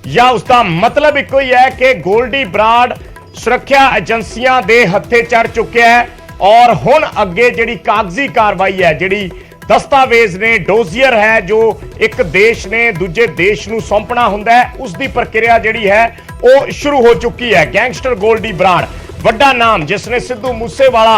ਜਾਂ ਉਸਦਾ ਮਤਲਬ ਇੱਕੋ ਹੀ ਹੈ ਕਿ ਗੋਲਡੀ ਬਰਾੜ ਸੁਰੱਖਿਆ ਏਜੰਸੀਆਂ ਦੇ ਹੱਥੇ ਚੜ ਚੁੱਕਿਆ ਹੈ ਔਰ ਹੁਣ ਅੱਗੇ ਜਿਹੜੀ ਕਾਗਜ਼ੀ ਕਾਰਵਾਈ ਹੈ, ਜਿਹੜੀ दस्तावेज ने डोजियर है जो एक देश ने दूजे देश नूं सौंपना हुंदा है, उसकी प्रक्रिया जिहड़ी है वो शुरू हो चुकी है। गैंगस्टर गोल्डी बराड़ वड्डा नाम जिसने सिद्धू मूसेवाला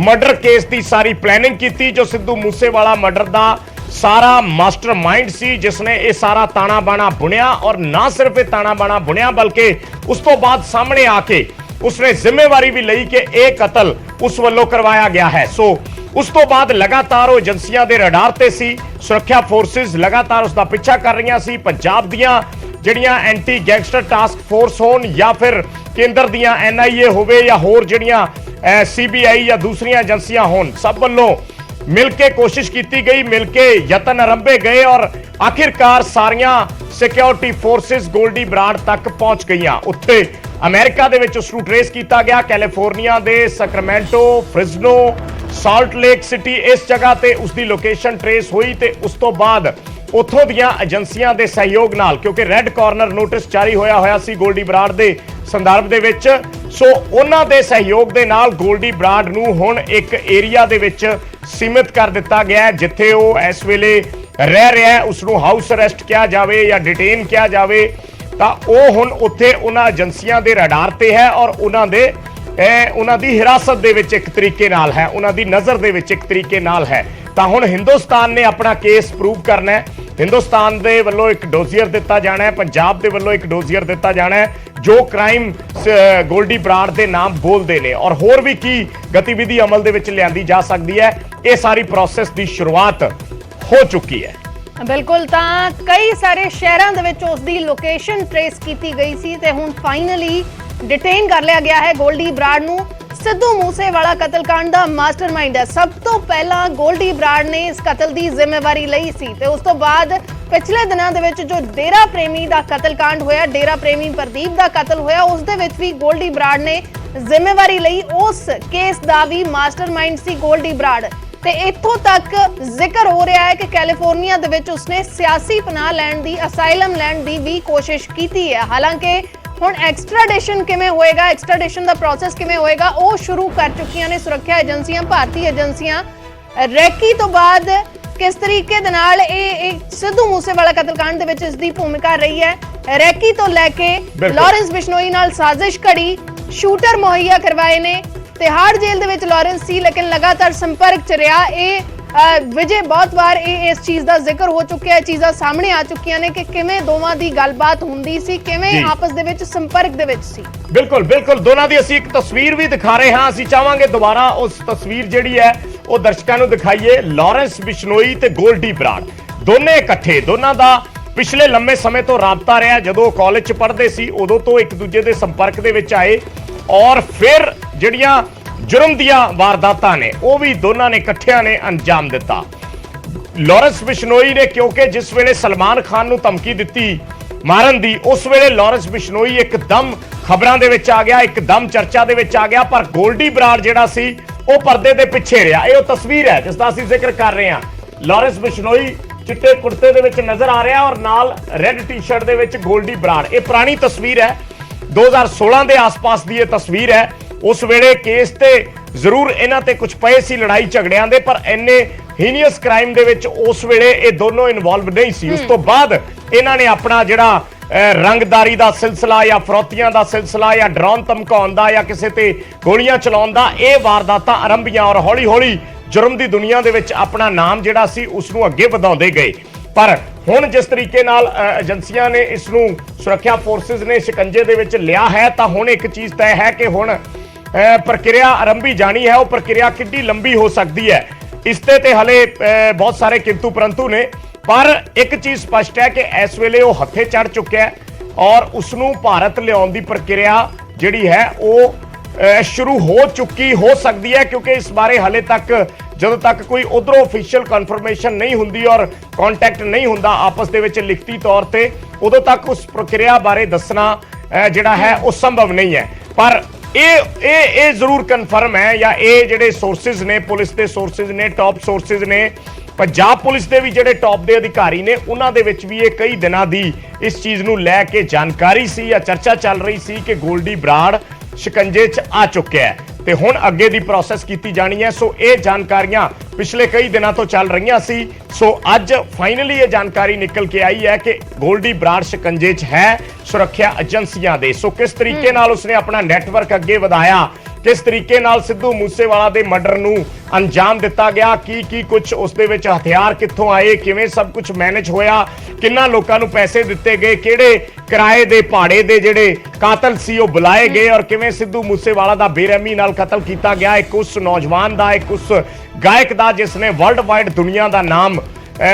मर्डर केस की सारी प्लैनिंग की, जो सिद्धू मूसेवाला मर्डर का सारा मास्टरमाइंड सी, जिसने ये सारा ताना बाना बुनिया और ना सिर्फ ये ताना बाना बुनिया बल्कि उस तो बाद सामने आके उसने जिम्मेवारी भी लई कि यह कतल उस वल्लों करवाया गया है। सो उस तो बाद लगातार वो एजेंसियां दे रडार ते सी, सुरक्षा फोर्सिस लगातार उसका पिछा कर रही सी। पंजाब दियां जड़ियां एंटी गैंगस्टर टास्क फोर्स होन या फिर केंद्र दियां NIA होवे या होर जड़ियां CBI या दूसरियां एजेंसियां होन, सब वल्लों मिलके कोशिश की गई, मिलके यतन आरंभे गए और आखिरकार सारियां सिक्योरिटी फोर्सिस गोल्डी बराड़ तक पहुंच गई। उत्थे अमेरिका दे विच उसनूं ट्रेस किया गया, कैलिफोर्निया दे सैक्रामेंटो, फ्रिजनो, साल्ट लेक सिटी इस जगह ते उसकी लोकेशन ट्रेस हुई ते उस तो बाद उथों दियां एजेंसियां दे सहयोग नाल, क्योंकि रेड कॉर्नर नोटिस जारी होया सी गोल्डी बराड़ दे संदर्भ दे विच, सो उन्हां दे सहयोग दे नाल गोल्डी बराड़ नूं हुण एक एरिया दे विच सीमित कर दिता गया है जिथे वो इस वेले रह रहा है। उसनूं हाउस अरेस्ट किया जाए या डिटेन किया जाए तां वो हुण उत्थे उन्हां एजेंसियां दे रडार ते है और उन्हां दे उन्हां दी हिरासत दे विच एक तरीके नाल है, उन्हां दी नज़र दे विच एक तरीके नाल है। तां हुण हिंदुस्तान ने अपना केस प्रूव करना है, हिंदुस्तान दे वल्लों एक डोजियर दिता जाना है, पंजाब दे वल्लों एक डोजियर दिता जाना है जो क्राइम गोल्डी बराड़ दे नाम बोलते हैं और होर भी की गतिविधि अमल दे विच लियांदी जा सकती है। ये सारी प्रोसेस की शुरुआत हो चुकी है। बिल्कुल, तां कई सारे शहरों दे विच उसदी लोकेशन ट्रेस की गई सी ते हुण फाइनली डिटेन कर लिया गया है गोल्डी बराड़ नूं। सिद्धू मूसेवाला कतलकांड का मास्टरमाइंड है। सब तो पहला गोल्डी बराड़ ने इस कतल की जिम्मेवारी लई सी ते उस तो बाद पिछले दिनों दे विच जो डेरा प्रेमी का कतलकांड होया, डेरा प्रेमी प्रदीप का कतल होया, उस दे विच भी गोल्डी बराड़ ने जिम्मेवारी लई। उस केस का भी मास्टरमाइंड सी गोल्डी बराड़ ते इत्थों तक जिक्र हो रहा है कि कैलिफोर्निया दे विच उसने सियासी पनाह लैण दी, असाइलम लैण दी भी कोशिश की है। हालांकि हुण एक्सट्राडिशन किवें होएगा, एक्सट्राडिशन का प्रोसेस किवें होएगा, वो शुरू कर चुकियां ने सुरक्षा एजेंसियां, भारतीय एजेंसियां। रैकी तो बाद किस तरीके दे नाल सिद्धू मूसेवाला कतलकांड दे विच इसदी भूमिका रही है, रैकी तो लैके लॉरेंस बिश्नोई नाल साजिश घड़ी, शूटर मुहैया करवाए ने, तिहाड़ जेल दे विच लॉरेंस सी लेकिन लगातार संपर्क च रहा। विजय बहुत बार इस चीज़ का जिक्र हो चुका है, चीज़ां सामने आ चुकियां ने कि किवें दोवां दी गलबात हुंदी सी, किवें आपस दे विच संपर्क दे विच सी। बिल्कुल बिल्कुल, दोनों की असीं एक तस्वीर भी दिखा रहे हैं। असीं चाहांगे दोबारा उस तस्वीर जिहड़ी है वो दर्शकों को दिखाइए। लॉरेंस बिश्नोई ते गोल्डी बराड़ दोने इकट्ठे, दोनों का पिछले लंबे समय तो राबता रहा। जदों कॉलेज च पढ़ते सी उदों तो एक दूजे के संपर्क दे विच आए और फिर जिहड़ियां जुर्म दियां वारदातां ने वो भी दोनों ने इकट्ठियां ने अंजाम दिता। लॉरेंस बिश्नोई ने क्योंकि जिस वेले सलमान खान नूं धमकी दिती मारन दी, उस वेले लॉरेंस बिश्नोई एकदम खबरां दे विच आ गया, एकदम चर्चा दे विच आ गया। पर गोल्डी बराड़ जिहड़ा सी वो पर्दे दे पिछे रहा। ये तस्वीर है जिसका असीं जिक्र कर रहे हैं। लॉरेंस बिश्नोई चिट्टे कुर्ते दे विच नजर आ रहा और नाल रेड टी शर्ट दे विच गोल्डी बराड़। ये पुरानी तस्वीर है, 2016 के आसपास की यह तस्वीर है। उस वेले केस ते जरूर इन्हां ते कुछ पए सी लड़ाई झगड़ियां दे, पर इन्ने हीनियस क्राइम दे विच उस वेले ये दोनों इन्वॉल्व नहीं सी। उस तो बाद इन्हां ने अपना जिहड़ा रंगदारी का सिलसिला या फरौतियां का सिलसिला या ड्रोन धमकाउण दा या किसी ते गोलियां चलाउण दा ये वारदातां आरंभियां और हौली हौली जुर्म की दुनिया दे विच अपना नाम जिहड़ा सी उसनूं अगे वधाउंदे गए। पर हुण जिस तरीके नाल एजेंसियां ने इसनूं सुरक्षा फोर्सिस ने शिकंजे दे विच लिया है, तां हुण एक चीज़ तय है कि हुण प्रक्रिया आरंभी जानी है। वो प्रक्रिया कितनी लंबी हो सकती है इसते ते हले बहुत सारे किंतु परंतु ने, पर एक चीज़ स्पष्ट है कि इस वेले वो हथे चढ़ चुका है और उसनूं भारत लियाउण दी प्रक्रिया जिहड़ी है वो शुरू हो चुकी हो सकती है, क्योंकि इस बारे हले तक जदों तक कोई उधरों ऑफिशियल कन्फर्मेशन नहीं हुंदी और कॉन्टैक्ट नहीं हुंदा आपस दे विच लिखती तौर ते, उदों तक उस प्रक्रिया बारे दसना जिहड़ा है वो संभव नहीं है। पर ये जरूर कन्फर्म है या ये जिहड़े सोर्सिस ने, पुलिस के सोर्सिस ने, टॉप सोर्सिस ने पंजाब पुलिस के भी ਜਿਹੜੇ ਟੌਪ ਦੇ ਅਧਿਕਾਰੀ ਨੇ ਉਹਨਾਂ ਦੇ ਵਿੱਚ ਵੀ ਇਹ ਕਈ ਦਿਨਾਂ ਦੀ ਇਸ ਚੀਜ਼ ਨੂੰ ਲੈ ਕੇ ਜਾਣਕਾਰੀ ਸੀ ਜਾਂ ਚਰਚਾ ਚੱਲ ਰਹੀ ਸੀ ਕਿ ਗੋਲਡੀ ਬਰਾੜ ਸ਼ਿਕੰਜੇ 'ਚ ਆ ਚੁੱਕਿਆ ਹੈ ਤੇ ਹੁਣ ਅੱਗੇ ਦੀ ਪ੍ਰੋਸੈਸ ਕੀਤੀ ਜਾਣੀ ਹੈ। ਸੋ ਇਹ ਜਾਣਕਾਰੀਆਂ ਪਿਛਲੇ ਕਈ ਦਿਨਾਂ ਤੋਂ ਚੱਲ ਰਹੀਆਂ ਸੀ। ਸੋ ਅੱਜ ਫਾਈਨਲੀ ਇਹ ਜਾਣਕਾਰੀ ਨਿਕਲ ਕੇ ਆਈ ਹੈ ਕਿ ਗੋਲਡੀ ਬਰਾੜ ਸ਼ਿਕੰਜੇ 'ਚ ਹੈ ਸੁਰੱਖਿਆ ਏਜੰਸੀਆਂ ਦੇ। ਸੋ ਕਿਸ ਤਰੀਕੇ ਨਾਲ ਉਸਨੇ ਆਪਣਾ ਨੈਟਵਰਕ ਅੱਗੇ ਵਧਾਇਆ, किस तरीके नाल सिद्धू मूसेवाला दे मर्डर नूं अंजाम दिता गया, की कुछ उस दे विच हथियार कित्थों आए, किवें सब कुछ मैनेज होया, किन्ना लोकां नूं पैसे दिते गए, किहड़े किराए दे भाड़े दे जिहड़े कातल सी ओह बुलाए गए और किवें सिद्धू मूसेवाला दा बेरहमी नाल कतल कीता गया। एक उस नौजवान दा, एक उस गायक दा जिसने वर्ल्ड वाइड दुनिया दा नाम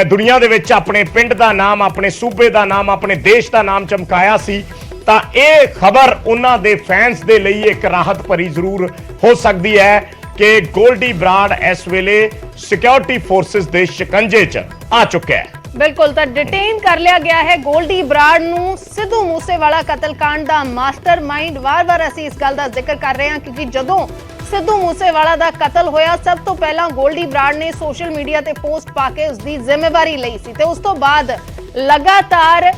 दुनिया दे विच अपने पिंड दा नाम, अपने सूबे दा नाम, अपने देश दा नाम चमकाया सी। ਤਾਂ ਇਹ ਖਬਰ ਉਹਨਾਂ ਦੇ ਫੈਨਸ ਦੇ ਲਈ ਇੱਕ ਰਾਹਤ ਭਰੀ ਜ਼ਰੂਰ ਹੋ ਸਕਦੀ ਹੈ ਕਿ ਗੋਲਡੀ ਬਰਾੜ ਇਸ ਵੇਲੇ ਸਿਕਿਉਰਿਟੀ ਫੋਰਸਿਸ ਦੇ ਸ਼ਿਕੰਜੇ 'ਚ ਆ ਚੁੱਕਿਆ ਹੈ। ਬਿਲਕੁਲ, ਤਾਂ ਡਿਟੇਨ ਕਰ ਲਿਆ ਗਿਆ ਹੈ ਗੋਲਡੀ ਬਰਾੜ ਨੂੰ। ਸਿੱਧੂ ਮੂਸੇਵਾਲਾ ਕਤਲकांड ਦਾ ਮਾਸਟਰਮਾਈਂਡ, ਵਾਰ-ਵਾਰ ਅਸੀਂ ਇਸ ਗੱਲ ਦਾ ਜ਼ਿਕਰ ਕਰ ਰਹੇ ਹਾਂ ਕਿਉਂਕਿ ਜਦੋਂ ਸਿੱਧੂ ਮੂਸੇਵਾਲਾ ਦਾ ਕਤਲ ਹੋਇਆ ਸਭ ਤੋਂ ਪਹਿਲਾਂ ਗੋਲਡੀ ਬਰਾੜ ਨੇ ਸੋਸ਼ਲ ਮੀਡੀਆ ਤੇ ਪੋਸਟ ਪਾ ਕੇ ਉਸ ਦੀ ਜ਼ਿੰਮੇਵਾਰੀ ਲਈ ਸੀ ਤੇ ਉਸ ਤੋਂ ਬਾਅਦ ਲਗਾਤਾਰ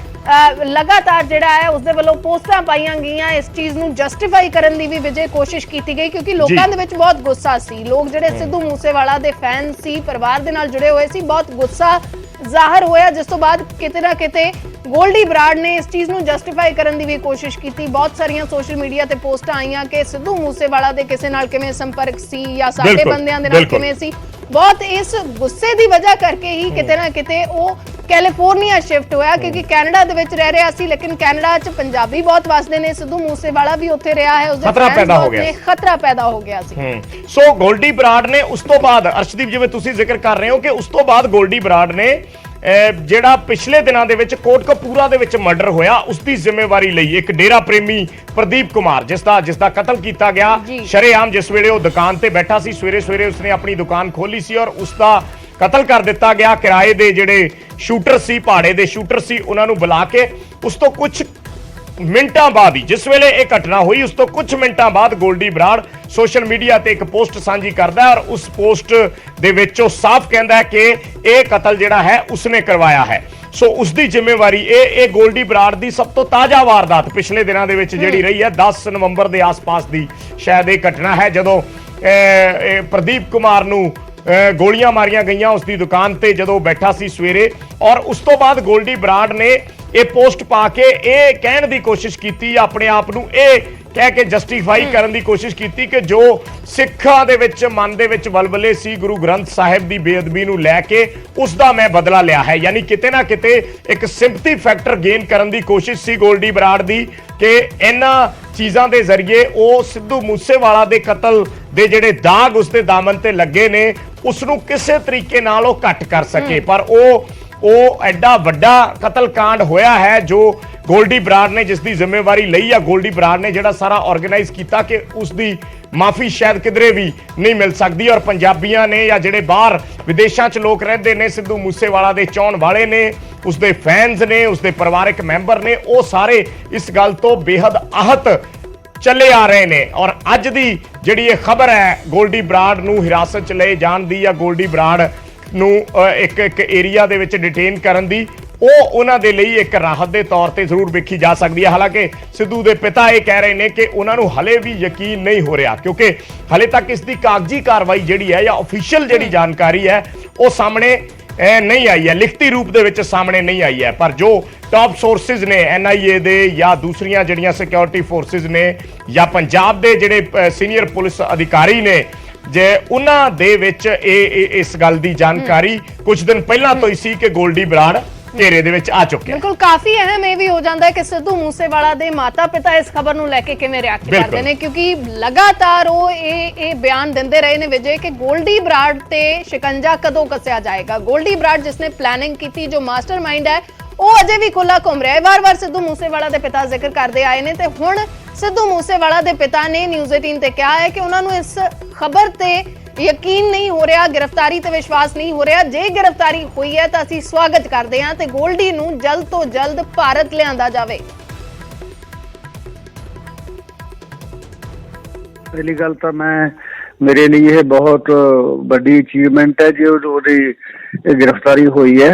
ਜਿਹੜਾ ਹੈ ਉਸਦੇ ਵੱਲੋਂ ਪੋਸਟਾਂ ਪਾਈਆਂ ਗਈਆਂ। ਇਸ ਚੀਜ਼ ਨੂੰ ਜਸਟੀਫਾਈ ਕਰਨ ਦੀ ਵੀ ਵਿਜੇ ਕੋਸ਼ਿਸ਼ ਕੀਤੀ ਗਈ ਕਿਉਂਕਿ ਲੋਕਾਂ ਦੇ ਵਿੱਚ ਬਹੁਤ ਗੁੱਸਾ ਸੀ। ਲੋਕ ਜਿਹੜੇ ਸਿੱਧੂ ਮੂਸੇਵਾਲਾ ਦੇ ਫੈਨ ਸੀ, ਪਰਿਵਾਰ ਦੇ ਨਾਲ ਜੁੜੇ ਹੋਏ ਸੀ, ਬਹੁਤ ਗੁੱਸਾ ਜ਼ਾਹਰ ਹੋਇਆ ਜਿਸ ਤੋਂ ਬਾਅਦ ਕਿਤੇ ਨਾ ਕਿਤੇ ਗੋਲਡੀ ਬਰਾੜ ਨੇ ਇਸ ਚੀਜ਼ ਨੂੰ ਜਸਟੀਫਾਈ ਕਰਨ ਦੀ ਵੀ ਕੋਸ਼ਿਸ਼ ਕੀਤੀ। ਬਹੁਤ ਸਾਰੀਆਂ ਸੋਸ਼ਲ ਮੀਡੀਆ ਤੇ ਪੋਸਟਾਂ ਆਈਆਂ ਕਿ ਸਿੱਧੂ ਮੂਸੇਵਾਲਾ ਦੇ ਕਿਸੇ ਨਾਲ ਕਿਵੇਂ ਸੰਪਰਕ ਸੀ ਜਾਂ ਸਾਡੇ ਬੰਦਿਆਂ ਦੇ ਨਾਲ ਕਿਵੇਂ ਸੀ। ਬਹੁਤ ਇਸ ਗੁੱਸੇ ਦੀ ਵਜ੍ਹਾ ਕਰਕੇ ਹੀ ਕਿਤੇ ਨਾ ਕਿਤੇ ਉਹ ਕੈਲੀਫੋਰਨੀਆ ਸ਼ਿਫਟ ਹੋਇਆ ਕਿਉਂਕਿ ਕੈਨੇਡਾ ਦੇ ਵਿੱਚ ਰਹਿ ਰਿਹਾ ਸੀ, ਲੇਕਿਨ ਕੈਨੇਡਾ 'ਚ ਪੰਜਾਬੀ ਬਹੁਤ ਵਸਦੇ ਨੇ। ਸਿੱਧੂ ਮੂਸੇਵਾਲਾ ਵੀ ਉੱਥੇ ਰਿਹਾ ਹੈ, ਉਸਦੇ ਖਤਰਾ ਪੈਦਾ ਹੋ ਗਿਆ ਸੀ। ਸੋ ਗੋਲਡੀ ਬਰਾੜ ਨੇ ਉਸ ਤੋਂ ਬਾਅਦ, ਅਰਸ਼ਦੀਪ ਜਿਵੇਂ ਤੁਸੀਂ ਜ਼ਿਕਰ ਕਰ ਰਹੇ ਹੋ ਕਿ ਉਸ ਤੋਂ ਬਾਅਦ ਗੋਲਡੀ ਬਰਾੜ ਨੇ ਜਿਹੜਾ ਪਿਛਲੇ ਦਿਨਾਂ ਦੇ ਵਿੱਚ ਕੋਟਕਪੂਰਾ ਦੇ ਵਿੱਚ ਮਰਡਰ ਹੋਇਆ ਉਸ ਦੀ ਜ਼ਿੰਮੇਵਾਰੀ ਲਈ ਇੱਕ ਡੇਰਾ ਪ੍ਰੇਮੀ ਪ੍ਰਦੀਪ ਕੁਮਾਰ ਜਿਸ ਦਾ ਕਤਲ ਕੀਤਾ ਗਿਆ ਸ਼ਰੇਆਮ, ਜਿਸ ਵੇਲੇ ਉਹ ਦੁਕਾਨ ਤੇ ਬੈਠਾ ਸੀ, ਸਵੇਰੇ ਉਸਨੇ ਆਪਣੀ ਦੁਕਾਨ ਖੋਲੀ ਸੀ ਔਰ ਉਸ ਦਾ ਕਤਲ ਕਰ ਦਿੱਤਾ ਗਿਆ। ਕਿਰਾਏ ਦੇ ਜਿਹੜੇ ਸ਼ੂਟਰ ਸੀ, ਭਾੜੇ ਦੇ ਸ਼ੂਟਰ ਸੀ, ਉਹਨਾਂ ਨੂੰ ਬੁਲਾ ਕੇ ਉਸ ਤੋਂ ਕੁਝ ਮਿੰਟਾਂ ਬਾਅਦ ਹੀ, ਜਿਸ ਵੇਲੇ ਇਹ ਘਟਨਾ ਹੋਈ ਉਸ ਤੋਂ ਕੁਝ ਮਿੰਟਾਂ ਬਾਅਦ ਗੋਲਡੀ ਬਰਾੜ ਸੋਸ਼ਲ ਮੀਡੀਆ ਤੇ ਇੱਕ ਪੋਸਟ ਸਾਂਝੀ ਕਰਦਾ ਹੈ ਔਰ ਉਸ ਪੋਸਟ ਦੇ ਵਿੱਚ ਉਹ ਸਾਫ਼ ਕਹਿੰਦਾ ਹੈ ਕਿ ਇਹ ਕਤਲ ਜਿਹੜਾ ਹੈ ਉਸਨੇ ਕਰਵਾਇਆ ਹੈ। ਸੋ ਉਸ ਦੀ ਜ਼ਿੰਮੇਵਾਰੀ ਇਹ ਗੋਲਡੀ ਬਰਾੜ ਦੀ ਸਭ ਤੋਂ ਤਾਜ਼ਾ ਵਾਰਦਾਤ ਪਿਛਲੇ ਦਿਨਾਂ ਦੇ ਵਿੱਚ ਜਿਹੜੀ ਰਹੀ ਹੈ 10 ਨਵੰਬਰ ਦੇ ਆਸ-ਪਾਸ ਦੀ ਸ਼ਾਇਦ ਇਹ ਘਟਨਾ ਹੈ ਜਦੋਂ ਪ੍ਰਦੀਪ ਕੁਮਾਰ ਨੂੰ ਗੋਲੀਆਂ ਮਾਰੀਆਂ ਗਈਆਂ ਉਸ ਦੀ ਦੁਕਾਨ ਤੇ ਜਦੋਂ ਬੈਠਾ ਸੀ ਸਵੇਰੇ। ਔਰ ਉਸ ਤੋਂ ਬਾਅਦ ਗੋਲਡੀ ਬਰਾੜ ਨੇ ਇਹ ਪੋਸਟ ਪਾ ਕੇ ਇਹ ਕਹਿਣ ਦੀ ਕੋਸ਼ਿਸ਼ ਕੀਤੀ, ਆਪਣੇ ਆਪ ਨੂੰ ਇਹ ਕਹਿ ਕੇ ਜਸਟੀਫਾਈ ਕਰਨ ਦੀ ਕੋਸ਼ਿਸ਼ ਕੀਤੀ ਕਿ ਜੋ ਸਿੱਖਾਂ ਦੇ ਵਿੱਚ ਮਨ ਦੇ ਵਿੱਚ ਵਲਵਲੇ ਸੀ ਗੁਰੂ ਗ੍ਰੰਥ ਸਾਹਿਬ ਦੀ ਬੇਅਦਬੀ ਨੂੰ ਲੈ ਕੇ ਉਸ ਦਾ ਮੈਂ ਬਦਲਾ ਲਿਆ ਹੈ। ਯਾਨੀ ਕਿਤੇ ਨਾ ਕਿਤੇ ਇੱਕ ਸਿੰਪਥੀ ਫੈਕਟਰ ਗੇਨ ਕਰਨ ਦੀ ਕੋਸ਼ਿਸ਼ ਸੀ ਗੋਲਡੀ ਬਰਾੜ ਦੀ ਕਿ ਇਹਨਾਂ ਚੀਜ਼ਾਂ ਦੇ ਜ਼ਰੀਏ ਉਹ ਸਿੱਧੂ ਮੂਸੇਵਾਲਾ ਦੇ ਕਤਲ ਦੇ ਜਿਹੜੇ ਦਾਗ ਉਸ ਦੇ ਦਾਮਨ ਤੇ ਲੱਗੇ ਨੇ ਉਸ ਨੂੰ ਕਿਸੇ ਤਰੀਕੇ ਨਾਲ ਉਹ ਘੱਟ ਕਰ ਸਕੇ। ਪਰ ਉਹ ਐਡਾ ਵੱਡਾ ਕਤਲकांड ਹੋਇਆ ਹੈ ਜੋ ਗੋਲਡੀ ਬਰਾੜ ਨੇ ਜਿਸ ਦੀ ਜ਼ਿੰਮੇਵਾਰੀ ਲਈ ਆ, ਗੋਲਡੀ ਬਰਾੜ ਨੇ ਜਿਹੜਾ ਸਾਰਾ ਆਰਗੇਨਾਈਜ਼ ਕੀਤਾ ਕਿ ਉਸ ਦੀ ਮਾਫੀ ਸ਼ਾਇਦ ਕਿਧਰੇ ਵੀ ਨਹੀਂ ਮਿਲ ਸਕਦੀ। ਔਰ ਪੰਜਾਬੀਆਂ ਨੇ ਜਾਂ ਜਿਹੜੇ ਬਾਹਰ ਵਿਦੇਸ਼ਾਂ 'ਚ ਲੋਕ ਰਹਿੰਦੇ ਨੇ ਸਿੱਧੂ ਮੂਸੇਵਾਲਾ ਦੇ ਚਾਹਣ ਵਾਲੇ ਨੇ, ਉਸਦੇ ਫੈਨਸ ਨੇ, ਉਸਦੇ ਪਰਿਵਾਰਕ ਮੈਂਬਰ ਨੇ, ਉਹ ਸਾਰੇ ਇਸ ਗੱਲ ਤੋਂ ਬੇਹੱਦ ਆਹਤ ਚੱਲੇ ਆ ਰਹੇ ਨੇ। ਔਰ ਅੱਜ ਦੀ ਜਿਹੜੀ ਇਹ ਖਬਰ ਹੈ ਗੋਲਡੀ ਬਰਾੜ ਨੂੰ ਹਿਰਾਸਤ 'ਚ ਲਏ ਜਾਣ ਦੀ ਜਾਂ ਗੋਲਡੀ ਬਰਾੜ ਨੂੰ ਇੱਕ ਏਰੀਆ ਦੇ ਵਿੱਚ ਡਿਟੇਨ ਕਰਨ ਦੀ, ਉਹ ਉਹਨਾਂ ਦੇ ਲਈ ਇੱਕ ਰਾਹਤ ਦੇ ਤੌਰ ਤੇ ਜ਼ਰੂਰ ਵੇਖੀ ਜਾ ਸਕਦੀ ਹੈ। ਹਾਲਾਂਕਿ ਸਿੱਧੂ ਦੇ ਪਿਤਾ ਇਹ ਕਹਿ ਰਹੇ ਨੇ ਕਿ ਉਹਨਾਂ ਨੂੰ ਹਲੇ ਵੀ ਯਕੀਨ ਨਹੀਂ ਹੋ ਰਿਹਾ ਕਿਉਂਕਿ ਹਲੇ ਤੱਕ ਇਸ ਦੀ ਕਾਗਜ਼ੀ ਕਾਰਵਾਈ ਜਿਹੜੀ ਹੈ ਜਾਂ ਅਫੀਸ਼ੀਅਲ ਜਿਹੜੀ ਜਾਣਕਾਰੀ ਹੈ ਉਹ ਸਾਹਮਣੇ ਨਹੀਂ ਆਈ ਹੈ, ਲਿਖਤੀ ਰੂਪ ਦੇ ਵਿੱਚ ਸਾਹਮਣੇ ਨਹੀਂ ਆਈ ਹੈ। ਪਰ ਜੋ ਟਾਪ ਸੋਰਸਿਸ ਨੇ NIA ਦੇ ਜਾਂ ਦੂਸਰੀਆਂ ਜਿਹੜੀਆਂ ਸਿਕਿਉਰਿਟੀ ਫੋਰਸਿਸ ਨੇ ਜਾਂ ਪੰਜਾਬ ਦੇ ਜਿਹੜੇ ਸੀਨੀਅਰ ਪੁਲਿਸ ਅਧਿਕਾਰੀ ਨੇ ਜੇ ਉਹਨਾਂ ਦੇ ਵਿੱਚ ਇਸ ਗੱਲ ਦੀ ਜਾਣਕਾਰੀ ਕੁਝ ਦਿਨ ਪਹਿਲਾਂ ਤੋਂ ਹੀ ਸੀ ਕਿ ਗੋਲਡੀ ਬਰਾੜ ਘੇਰੇ ਦੇ ਵਿੱਚ ਆ ਚੁੱਕਿਆ। ਬਿਲਕੁਲ, ਕਾਫੀ ਅਹਿਮ ਇਹ ਵੀ ਹੋ ਜਾਂਦਾ ਹੈ ਕਿ ਸਿੱਧੂ ਮੂਸੇਵਾਲਾ ਦੇ ਮਾਤਾ-ਪਿਤਾ ਇਸ ਖਬਰ ਨੂੰ ਲੈ ਕੇ ਕਿਵੇਂ ਰਿਐਕਟ ਕਰਦੇ ਨੇ ਕਿਉਂਕਿ ਲਗਾਤਾਰ ਉਹ ਇਹ ਬਿਆਨ ਦਿੰਦੇ ਰਹੇ ਨੇ ਵਿਜੇ ਕਿ ਗੋਲਡੀ ਬਰਾੜ ਤੇ ਸ਼ਿਕੰਜਾ ਕਦੋਂ ਕੱਸਿਆ ਜਾਏਗਾ। ਗੋਲਡੀ ਬਰਾੜ ਜਿਸਨੇ ਪਲੈਨਿੰਗ ਕੀਤੀ, ਜੋ ਮਾਸਟਰਮਾਈਂਡ ਹੈ, ਉਹ ਅਜੇ ਵੀ ਖੁੱਲਾ ਘੁੰਮ ਰਿਹਾ ਹੈ। ਵਾਰ-ਵਾਰ ਸਿੱਧੂ ਮੂਸੇਵਾਲਾ ਦੇ ਪਿਤਾ ਜ਼ਿਕਰ ਕਰਦੇ ਆਏ ਨੇ ਤੇ ਹੁਣ ਸਿੱਧੂ ਮੂਸੇਵਾਲਾ ਦੇ ਪਿਤਾ ਨੇ ਨਿਊਜ਼ 18 ਤੇ ਕਿਹਾ ਹੈ ਕਿ ਉਹਨਾਂ ਨੂੰ ਇਸ ਖਬਰ ਤੇ ਯਕੀਨ ਨਹੀਂ ਹੋ ਰਿਹਾ, ਗ੍ਰਿਫਤਾਰੀ ਤੇ ਵਿਸ਼ਵਾਸ ਨਹੀਂ ਹੋ ਰਿਹਾ। ਜੇ ਗ੍ਰਿਫਤਾਰੀ ਹੋਈ ਹੈ ਤਾਂ ਅਸੀਂ ਸਵਾਗਤ ਕਰਦੇ ਹਾਂ ਤੇ ਗੋਲਡੀ ਨੂੰ ਜਲਦ ਤੋਂ ਜਲਦ ਭਾਰਤ ਲਿਆਂਦਾ ਜਾਵੇ। ਪਹਿਲੀ ਗੱਲ ਤਾਂ ਮੇਰੇ ਲਈ ਇਹ ਬਹੁਤ ਵੱਡੀ ਅਚੀਵਮੈਂਟ ਹੈ ਜੀ ਉਹਦੀ गिरफ्तारी हुई है।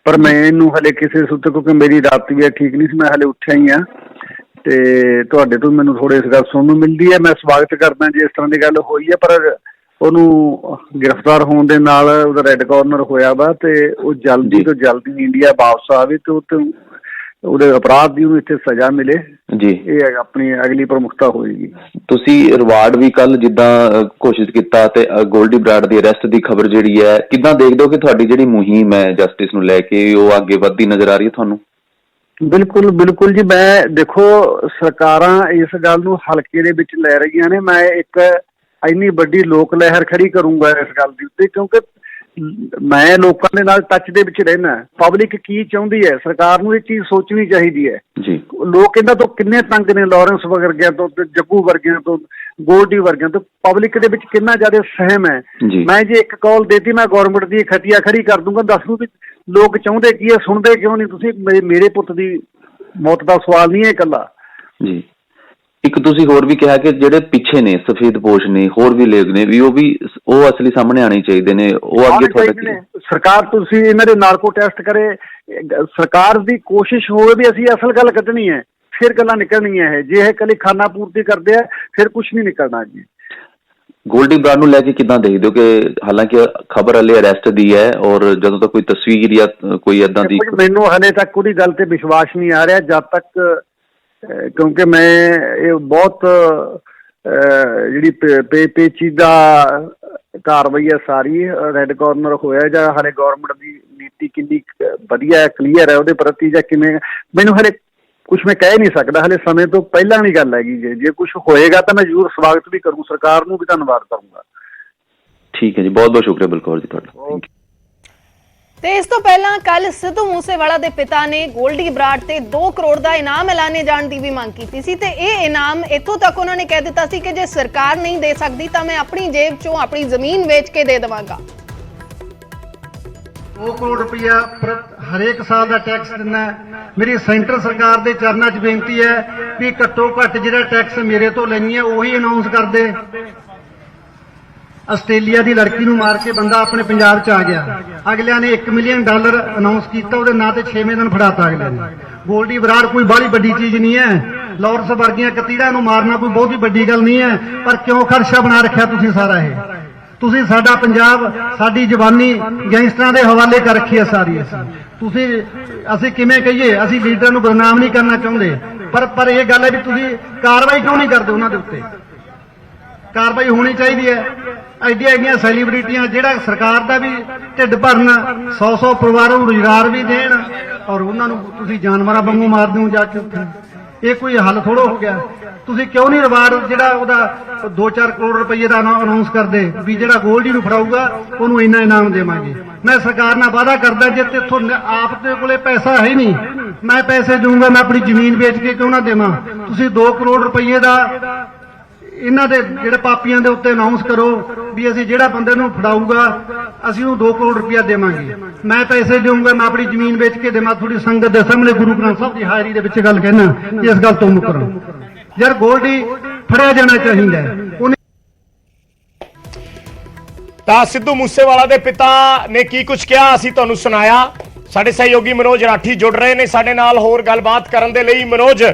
पर मैनू हले किसी सूत्र, क्योंकि मेरी रात भी ठीक नहीं सी, मैं हले उठिया ही हाँ ਤੇ ਤੁਹਾਡੇ ਤੋਂ ਮੈਨੂੰ ਥੋੜ੍ਹੀ ਇਸ ਗੱਲ ਸੁਣਨ ਨੂੰ ਮਿਲਦੀ ਹੈ। ਮੈਂ ਸਵਾਗਤ ਕਰਦਾ ਜੇ ਇਸ ਤਰ੍ਹਾਂ ਦੀ ਗੱਲ ਹੋਈ ਹੈ, ਪਰ ਉਹਨੂੰ ਗ੍ਰਿਫਤਾਰ ਹੋਣ ਦੇ ਨਾਲ ਉਹਦਾ ਰੈੱਡ ਕਾਰਨਰ ਹੋਇਆ ਵਾ ਤੇ ਉਹ ਜਲਦੀ ਤੋਂ ਜਲਦੀ ਇੰਡੀਆ ਵਾਪਸ ਆਵੇ ਤੇ ਉਹਦੇ ਅਪਰਾਧ ਦੀ ਉਹਨੂੰ ਇੱਥੇ ਸਜ਼ਾ ਮਿਲੇ ਜੀ। ਇਹ ਆਪਣੀ ਅਗਲੀ ਪ੍ਰਮੁਖਤਾ ਹੋਏਗੀ। ਤੁਸੀਂ ਰਿਵਾਰਡ ਵੀ ਕੱਲ ਜਿੱਦਾਂ ਘੋਸ਼ਿਤ ਕੀਤਾ ਤੇ ਗੋਲਡੀ ਬਰਾੜ ਦੀ ਅਰੈਸਟ ਦੀ ਖਬਰ ਜਿਹੜੀ ਹੈ, ਕਿੱਦਾਂ ਦੇਖਦੇ ਹੋ ਕਿ ਤੁਹਾਡੀ ਜਿਹੜੀ ਮੁਹਿੰਮ ਹੈ ਜਸਟਿਸ ਨੂੰ ਲੈ ਕੇ ਉਹ ਅੱਗੇ ਵੱਧਦੀ ਨਜ਼ਰ ਆ ਰਹੀ ਹੈ ਤੁਹਾਨੂੰ? ਬਿਲਕੁਲ ਬਿਲਕੁਲ ਜੀ। ਮੈਂ ਦੇਖੋ ਸਰਕਾਰਾਂ ਇਸ ਗੱਲ ਨੂੰ ਹਲਕੇ ਦੇ ਵਿੱਚ ਲੈ ਰਹੀਆਂ ਨੇ। ਮੈਂ ਇੱਕ ਇੰਨੀ ਵੱਡੀ ਲੋਕ ਲਹਿਰ ਖੜੀ ਕਰੂੰਗਾ ਇਸ ਗੱਲ ਦੇ ਉੱਤੇ, ਕਿਉਂਕਿ ਮੈਂ ਲੋਕਾਂ ਦੇ ਨਾਲ ਟੱਚ ਦੇ ਵਿੱਚ ਰਹਿਣਾ। ਪਬਲਿਕ ਕੀ ਚਾਹੁੰਦੀ ਹੈ, ਸਰਕਾਰ ਨੂੰ ਇਹ ਚੀਜ਼ ਸੋਚਣੀ ਚਾਹੀਦੀ ਹੈ ਜੀ। ਲੋਕ ਇਹਨਾਂ ਤੋਂ ਕਿੰਨੇ ਤੰਗ ਨੇ, ਲਾਰੈਂਸ ਵਰਗਿਆਂ ਤੋਂ, ਜੱਗੂ ਵਰਗਿਆਂ ਤੋਂ, ਗੋਲਡੀ ਵਰਗਿਆਂ ਤੋਂ, ਪਬਲਿਕ ਦੇ ਵਿੱਚ ਕਿੰਨਾ ਜ਼ਿਆਦਾ ਸਹਿਮ ਹੈ। ਮੈਂ ਜੇ ਇੱਕ ਕਾਲ ਦੇਤੀ ਮੈਂ ਗੌਰਮੈਂਟ ਦੀ ਖਤੀਆ ਖੜੀ ਕਰ ਦੂੰਗਾ। ਦੱਸ ਦੂੰ ਵੀ ਲੋਕ ਚਾਹੁੰਦੇ ਕੀ ਹੈ, ਸੁਣਦੇ ਕਿਉਂ ਨਹੀਂ ਤੁਸੀਂ? ਮੇਰੇ ਪੁੱਤ ਦੀ ਮੌਤ ਦਾ ਸਵਾਲ ਨਹੀਂ ਹੈ ਇਕੱਲਾ ਜੀ। ਇੱਕ ਤੁਸੀਂ ਹੋਰ ਵੀ ਕਿਹਾ ਕਿ ਜਿਹੜੇ ਪਿੱਛੇ ਨੇ ਸਫੇਦਪੋਸ਼ ਨੇ, ਹੋਰ ਵੀ ਲੋਕ ਨੇ ਵੀ ਉਹ ਅਸਲੀ ਸਾਹਮਣੇ ਆਉਣੇ ਚਾਹੀਦੇ ਨੇ। ਉਹ ਅੱਗੇ ਤੁਹਾਡਾ ਸਰਕਾਰ ਤੁਸੀਂ ਇਹਨਾਂ ਦੇ ਨਾਰਕੋ ਟੈਸਟ ਕਰੇ, ਸਰਕਾਰ ਦੀ ਕੋਸ਼ਿਸ਼ ਹੋਵੇ ਵੀ ਅਸੀਂ ਅਸਲ ਗੱਲ ਕੱਢਣੀ ਹੈ, ਫਿਰ ਗੱਲਾਂ ਨਿਕਲਣੀਆਂ ਹੈ। ਜੇ ਇਹ ਇਕੱਲੀ ਖਾਨਾ ਪੂਰਤੀ ਕਰਦੇ ਆ ਫਿਰ ਕੁਛ ਨਹੀਂ ਨਿਕਲਣਾ ਜੀ। ਗੋਲਡੀ ਬਰਾੜ ਨੂੰ ਲੈ ਕੇ ਕਿੱਦਾਂ ਦੇਖਦੇ ਹੋ ਕਿ ਹਾਲਾਂਕਿ ਖਬਰ ਹਲੇ ਅਰੈਸਟ ਦੀ ਹੈ ਔਰ ਜਦੋਂ ਤੱਕ ਕੋਈ ਤਸਵੀਰ ਜਾਂ ਕੋਈ ਏਦਾਂ ਦੀ, ਮੈਨੂੰ ਹਲੇ ਤੱਕ ਉਹਦੀ ਗੱਲ ਤੇ ਵਿਸ਼ਵਾਸ ਨਹੀਂ ਆ ਰਿਹਾ ਜਦ ਤੱਕ, ਕਿਉਂਕਿ ਮੈਂ ਇਹ ਬਹੁਤ ਜਿਹੜੀ ਪੇਚੀਦਾ ਕਾਰਵਾਈ ਹੈ ਸਾਰੀ, ਰੈੱਡ ਕਾਰਨਰ ਹੋਇਆ ਜਾਂ ਹਲੇ ਗੌਰਮੈਂਟ ਦੀ ਨੀਤੀ ਕਿੰਨੀ ਵਧੀਆ ਕਲੀਅਰ ਹੈ ਉਹਦੇ ਪ੍ਰਤੀ ਜਾਂ ਕਿਵੇਂ, ਮੈਨੂੰ ਹਲੇ ਕੁਛ ਮੈਂ ਕਹਿ ਨਹੀਂ ਸਕਦਾ। ਹਲੇ ਸਮੇਂ ਤੋਂ ਪਹਿਲਾਂ ਦੀ ਗੱਲ ਹੈਗੀ। ਜੇ ਕੁਛ ਹੋਏਗਾ ਤਾਂ ਮੈਂ ਜ਼ਰੂਰ ਸਵਾਗਤ ਵੀ ਕਰੂੰ, ਸਰਕਾਰ ਨੂੰ ਵੀ ਧੰਨਵਾਦ ਕਰੂੰਗਾ। ਠੀਕ ਹੈ ਜੀ, ਬਹੁਤ ਬਹੁਤ ਸ਼ੁਕਰੀਆ ਬਲਕੌਰ ਜੀ ਤੁਹਾਡਾ। ਤੇ ਇਸ ਤੋਂ ਪਹਿਲਾਂ ਕੱਲ ਸਿੱਧੂ ਮੂਸੇਵਾਲਾ ਦੇ ਪਿਤਾ ਨੇ ਗੋਲਡੀ ਬਰਾੜ ਤੇ 2 ਕਰੋੜ ਦਾ ਇਨਾਮ ਐਲਾਨੇ ਜਾਣ ਦੀ ਵੀ ਮੰਗ ਕੀਤੀ ਸੀ ਤੇ ਇਹ ਇਨਾਮ ਇੱਥੋਂ ਤੱਕ ਉਹਨਾਂ ਨੇ ਕਹਿ ਦਿੱਤਾ ਸੀ ਕਿ ਜੇ ਸਰਕਾਰ ਨਹੀਂ ਦੇ ਸਕਦੀ ਤਾਂ ਮੈਂ ਆਪਣੀ ਜੇਬ ਚੋਂ ਆਪਣੀ ਜ਼ਮੀਨ ਵੇਚ ਕੇ ਦੇ ਦੇਵਾਂਗਾ। 2 ਕਰੋੜ ਰੁਪਇਆ ਹਰੇਕ ਸਾਲ ਦਾ ਟੈਕਸ ਦਿੰਦਾ। ਮੇਰੀ ਸੈਂਟਰ ਸਰਕਾਰ ਦੇ ਚਰਨਾਂ 'ਚ ਬੇਨਤੀ ਹੈ ਵੀ ਘੱਟੋ ਘੱਟ ਜਿਹੜਾ ਟੈਕਸ ਮੇਰੇ ਤੋਂ ਲੈਣੀ ਹੈ ਉਹੀ ਅਨਾਉਂਸ ਕਰ ਦੇ। ਆਸਟ੍ਰੇਲੀਆ ਦੀ ਲੜਕੀ ਨੂੰ ਮਾਰ ਕੇ ਬੰਦਾ ਆਪਣੇ ਪੰਜਾਬ 'ਚ ਆ ਗਿਆ, ਅਗਲਿਆਂ ਨੇ $1 ਮਿਲੀਅਨ ਅਨਾਉਂਸ ਕੀਤਾ, ਉਹਦੇ ਨਾਂ ਤੇ 6ਵੇਂ ਦਿਨ ਫੜਾਤਾ ਅਗਲਿਆਂ ਨੇ। ਗੋਲਡੀ ਬਰਾੜ ਕੋਈ ਬਾਹਲੀ ਵੱਡੀ ਚੀਜ਼ ਨਹੀਂ ਹੈ, ਲਾਰੈਂਸ ਵਰਗੀਆਂ ਕਤੀੜਾਂ ਨੂੰ ਮਾਰਨਾ ਕੋਈ ਬਹੁਤੀ ਵੱਡੀ ਗੱਲ ਨਹੀਂ ਹੈ। ਪਰ ਕਿਉਂ ਖਰਚਾ ਬਣਾ ਰੱਖਿਆ ਤੁਸੀਂ ਸਾਰਾ ਇਹ? ਤੁਸੀਂ ਸਾਡਾ ਪੰਜਾਬ, ਸਾਡੀ ਜਵਾਨੀ ਗੈਂਗਸਟਰਾਂ ਦੇ ਹਵਾਲੇ ਕਰ ਰੱਖੀ ਹੈ ਸਾਰੀ। ਅਸੀਂ ਕਿਵੇਂ ਕਹੀਏ, ਅਸੀਂ ਲੀਡਰਾਂ ਨੂੰ ਬਦਨਾਮ ਨਹੀਂ ਕਰਨਾ ਚਾਹੁੰਦੇ, ਪਰ ਇਹ ਗੱਲ ਹੈ ਵੀ ਤੁਸੀਂ ਕਾਰਵਾਈ ਕਿਉਂ ਨਹੀਂ ਕਰਦੇ ਉਹਨਾਂ ਦੇ ਉੱਤੇ? ਕਾਰਵਾਈ ਹੋਣੀ ਚਾਹੀਦੀ ਹੈ। ਐਡੀਆਂ ਸੈਲੀਬ੍ਰਿਟੀਆਂ ਜਿਹੜਾ ਸਰਕਾਰ ਦਾ ਵੀ ਢਿੱਡ ਭਰਨ, 100 ਪਰਿਵਾਰਾਂ ਨੂੰ ਰੁਜ਼ਗਾਰ ਵੀ ਦੇਣ, ਔਰ ਉਹਨਾਂ ਨੂੰ ਤੁਸੀਂ ਜਾਨਵਰਾਂ ਵਾਂਗੂ ਮਾਰ ਦਿਓ ਜਾ ਕੇ ਉੱਥੇ। ਇਹ ਕੋਈ ਹੱਲ ਥੋੜ੍ਹਾ ਹੋ ਗਿਆ। ਤੁਸੀਂ ਕਿਉਂ ਨਹੀਂ ਰਿਵਾਰਡ ਜਿਹੜਾ ਉਹਦਾ 2-4 ਕਰੋੜ ਰੁਪਏ ਦਾ ਅਨਾਉਂਸ ਕਰਦੇ ਵੀ ਜਿਹੜਾ ਗੋਲਡੀ ਨੂੰ ਫੜਾਊਗਾ ਉਹਨੂੰ ਇੰਨਾ ਇਨਾਮ ਦੇਵਾਂਗੇ? ਮੈਂ ਸਰਕਾਰ ਨਾਲ ਵਾਅਦਾ ਕਰਦਾ ਜੇ ਇੱਥੋਂ ਆਪ ਦੇ ਕੋਲੇ ਪੈਸਾ ਹੈ ਨਹੀਂ, ਮੈਂ ਪੈਸੇ ਦਊਂਗਾ, ਮੈਂ ਆਪਣੀ ਜ਼ਮੀਨ ਵੇਚ ਕੇ ਕਿਉਂ ਨਾ ਦੇਵਾਂ। ਤੁਸੀਂ 2 ਕਰੋੜ ਰੁਪਏ ਦਾ ਇਹਨਾਂ ਦੇ ਜਿਹੜੇ ਪਾਪੀਆਂ ਦੇ ਉੱਤੇ ਅਨਾਉਂਸ ਕਰੋ ਵੀ ਅਸੀਂ ਜਿਹੜਾ ਬੰਦੇ ਨੂੰ ਫੜਾਊਗਾ ਅਸੀਂ ਉਹਨੂੰ 2 ਕਰੋੜ ਰੁਪਇਆ ਦੇਵਾਂਗੇ, ਮੈਂ ਪੈਸੇ ਦੇਵਾਂਗਾ, ਮੈਂ ਆਪਣੀ ਜ਼ਮੀਨ ਵੇਚ ਕੇ ਦੇਵਾਂ। ਥੋੜੀ ਸੰਗਤ ਦੇ ਸਾਹਮਣੇ ਗੁਰੂ ਗ੍ਰੰਥ ਸਾਹਿਬ ਦੀ ਹਾਜ਼ਰੀ ਦੇ ਵਿੱਚ ਗੱਲ ਕਹਿਣਾ, ਇਸ ਗੱਲ ਤੋਂ ਮੁਕਰੋ। ਯਾਰ ਗੋਲਡੀ ਫੜਿਆ ਜਾਣਾ ਚਾਹੀਦਾ। ਤਾਂ ਸਿੱਧੂ ਮੂਸੇਵਾਲਾ ਦੇ ਪਿਤਾ ਨੇ ਕੀ ਕੁਝ ਕਿਹਾ ਅਸੀਂ ਤੁਹਾਨੂੰ ਸੁਣਾਇਆ। ਸਾਡੇ ਸਹਿਯੋਗੀ ਮਨੋਜ ਰਾਠੀ ਜੁੜ ਰਹੇ ਨੇ ਸਾਡੇ ਨਾਲ ਹੋਰ ਗੱਲਬਾਤ ਕਰਨ ਦੇ ਲਈ। ਮਨੋਜ,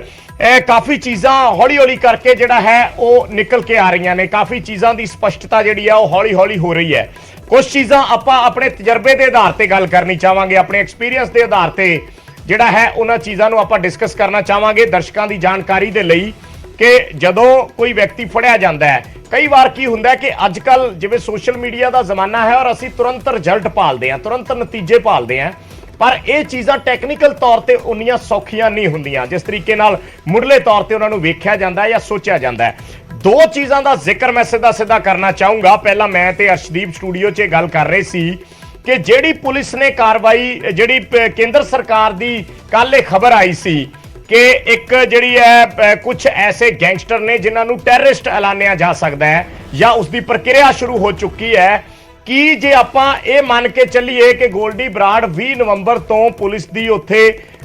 ਕਾਫੀ ਚੀਜ਼ਾਂ ਹੌਲੀ ਹੌਲੀ ਕਰਕੇ ਜਿਹੜਾ ਹੈ ਉਹ ਨਿਕਲ ਕੇ ਆ ਰਹੀਆਂ ਨੇ, ਕਾਫੀ ਚੀਜ਼ਾਂ ਦੀ ਸਪਸ਼ਟਤਾ ਜਿਹੜੀ ਆ ਉਹ ਹੌਲੀ ਹੌਲੀ ਹੋ ਰਹੀ ਹੈ। ਕੁਝ ਚੀਜ਼ਾਂ ਆਪਾਂ ਆਪਣੇ ਤਜਰਬੇ ਦੇ ਆਧਾਰ ਤੇ ਗੱਲ ਕਰਨੀ ਚਾਹਾਂਗੇ, ਆਪਣੇ ਐਕਸਪੀਰੀਅੰਸ ਦੇ ਆਧਾਰ ਤੇ ਜਿਹੜਾ ਹੈ ਉਹਨਾਂ ਚੀਜ਼ਾਂ ਨੂੰ ਆਪਾਂ ਡਿਸਕਸ ਕਰਨਾ ਚਾਹਾਂਗੇ ਦਰਸ਼ਕਾਂ ਦੀ ਜਾਣਕਾਰੀ ਦੇ ਲਈ ਕਿ ਜਦੋਂ ਕੋਈ ਵਿਅਕਤੀ ਫੜਿਆ ਜਾਂਦਾ ਹੈ, ਕਈ ਵਾਰ ਕੀ ਹੁੰਦਾ ਕਿ ਅੱਜ ਕੱਲ ਜਿਵੇਂ ਸੋਸ਼ਲ ਮੀਡੀਆ ਦਾ ਜ਼ਮਾਨਾ ਹੈ ਔਰ ਅਸੀਂ ਤੁਰੰਤ ਰਿਜ਼ਲਟ ਭਾਲਦੇ ਹਾਂ, ਤੁਰੰਤ ਨਤੀਜੇ ਭਾਲਦੇ ਹਾਂ, ਪਰ ਇਹ ਚੀਜ਼ਾਂ ਟੈਕਨੀਕਲ ਤੌਰ ਤੇ ਉਨੀਆਂ ਸੌਖੀਆਂ ਨਹੀਂ ਹੁੰਦੀਆਂ ਜਿਸ ਤਰੀਕੇ ਨਾਲ ਮੁੱਢਲੇ ਤੌਰ ਤੇ ਉਹਨਾਂ ਨੂੰ ਵੇਖਿਆ ਜਾਂਦਾ ਜਾਂ ਸੋਚਿਆ ਜਾਂਦਾ ਹੈ। 2 ਚੀਜ਼ਾਂ ਦਾ ਜ਼ਿਕਰ ਮੈਂ ਸਿੱਧਾ ਕਰਨਾ ਚਾਹੂੰਗਾ। ਪਹਿਲਾਂ ਮੈਂ ਤੇ ਅਰਸ਼ਦੀਪ ਸਟੂਡੀਓ 'ਚ ਗੱਲ ਕਰ ਰਹੇ ਸੀ ਕਿ ਜਿਹੜੀ ਪੁਲਿਸ ਨੇ ਕਾਰਵਾਈ, ਜਿਹੜੀ ਕੇਂਦਰ ਸਰਕਾਰ ਦੀ ਕੱਲ ਇਹ ਖਬਰ ਆਈ ਸੀ ਕਿ ਇੱਕ ਜਿਹੜੀ ਹੈ ਕੁਝ ਐਸੇ ਗੈਂਗਸਟਰ ਨੇ ਜਿਨ੍ਹਾਂ ਨੂੰ ਟੈਰਰਿਸਟ ਐਲਾਨਿਆ ਜਾ ਸਕਦਾ ਹੈ ਜਾਂ ਉਸ ਦੀ ਪ੍ਰਕਿਰਿਆ ਸ਼ੁਰੂ ਹੋ ਚੁੱਕੀ ਹੈ। ਕਿ ਜੇ ਆਪਾਂ ਇਹ ਮੰਨ ਕੇ ਚੱਲੀਏ ਕਿ ਗੋਲਡੀ ਬਰਾੜ 20 ਨਵੰਬਰ ਤੋਂ ਪੁਲਿਸ ਦੀ ਉੱਥੇ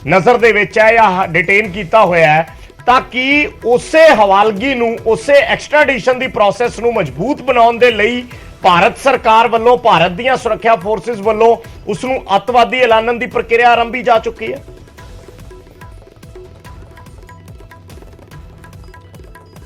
ਨਜ਼ਰ ਦੇ ਵਿੱਚ ਹੈ ਜਾਂ ਡਿਟੇਨ ਕੀਤਾ ਹੋਇਆ ਹੈ, ਤਾਂ ਕਿ ਉਸੇ ਹਵਾਲਗੀ ਨੂੰ, ਉਸੇ ਐਕਸਟ੍ਰਾਡੀਸ਼ਨ ਦੀ ਪ੍ਰੋਸੈਸ ਨੂੰ ਮਜ਼ਬੂਤ ਬਣਾਉਣ ਦੇ ਲਈ ਭਾਰਤ ਸਰਕਾਰ ਵੱਲੋਂ, ਭਾਰਤ ਦੀਆਂ ਸੁਰੱਖਿਆ ਫੋਰਸਿਸ ਵੱਲੋਂ ਉਸ ਨੂੰ ਅੱਤਵਾਦੀ ਐਲਾਨਣ ਦੀ ਪ੍ਰਕਿਰਿਆ ਆਰੰਭੀ ਜਾ ਚੁੱਕੀ ਹੈ।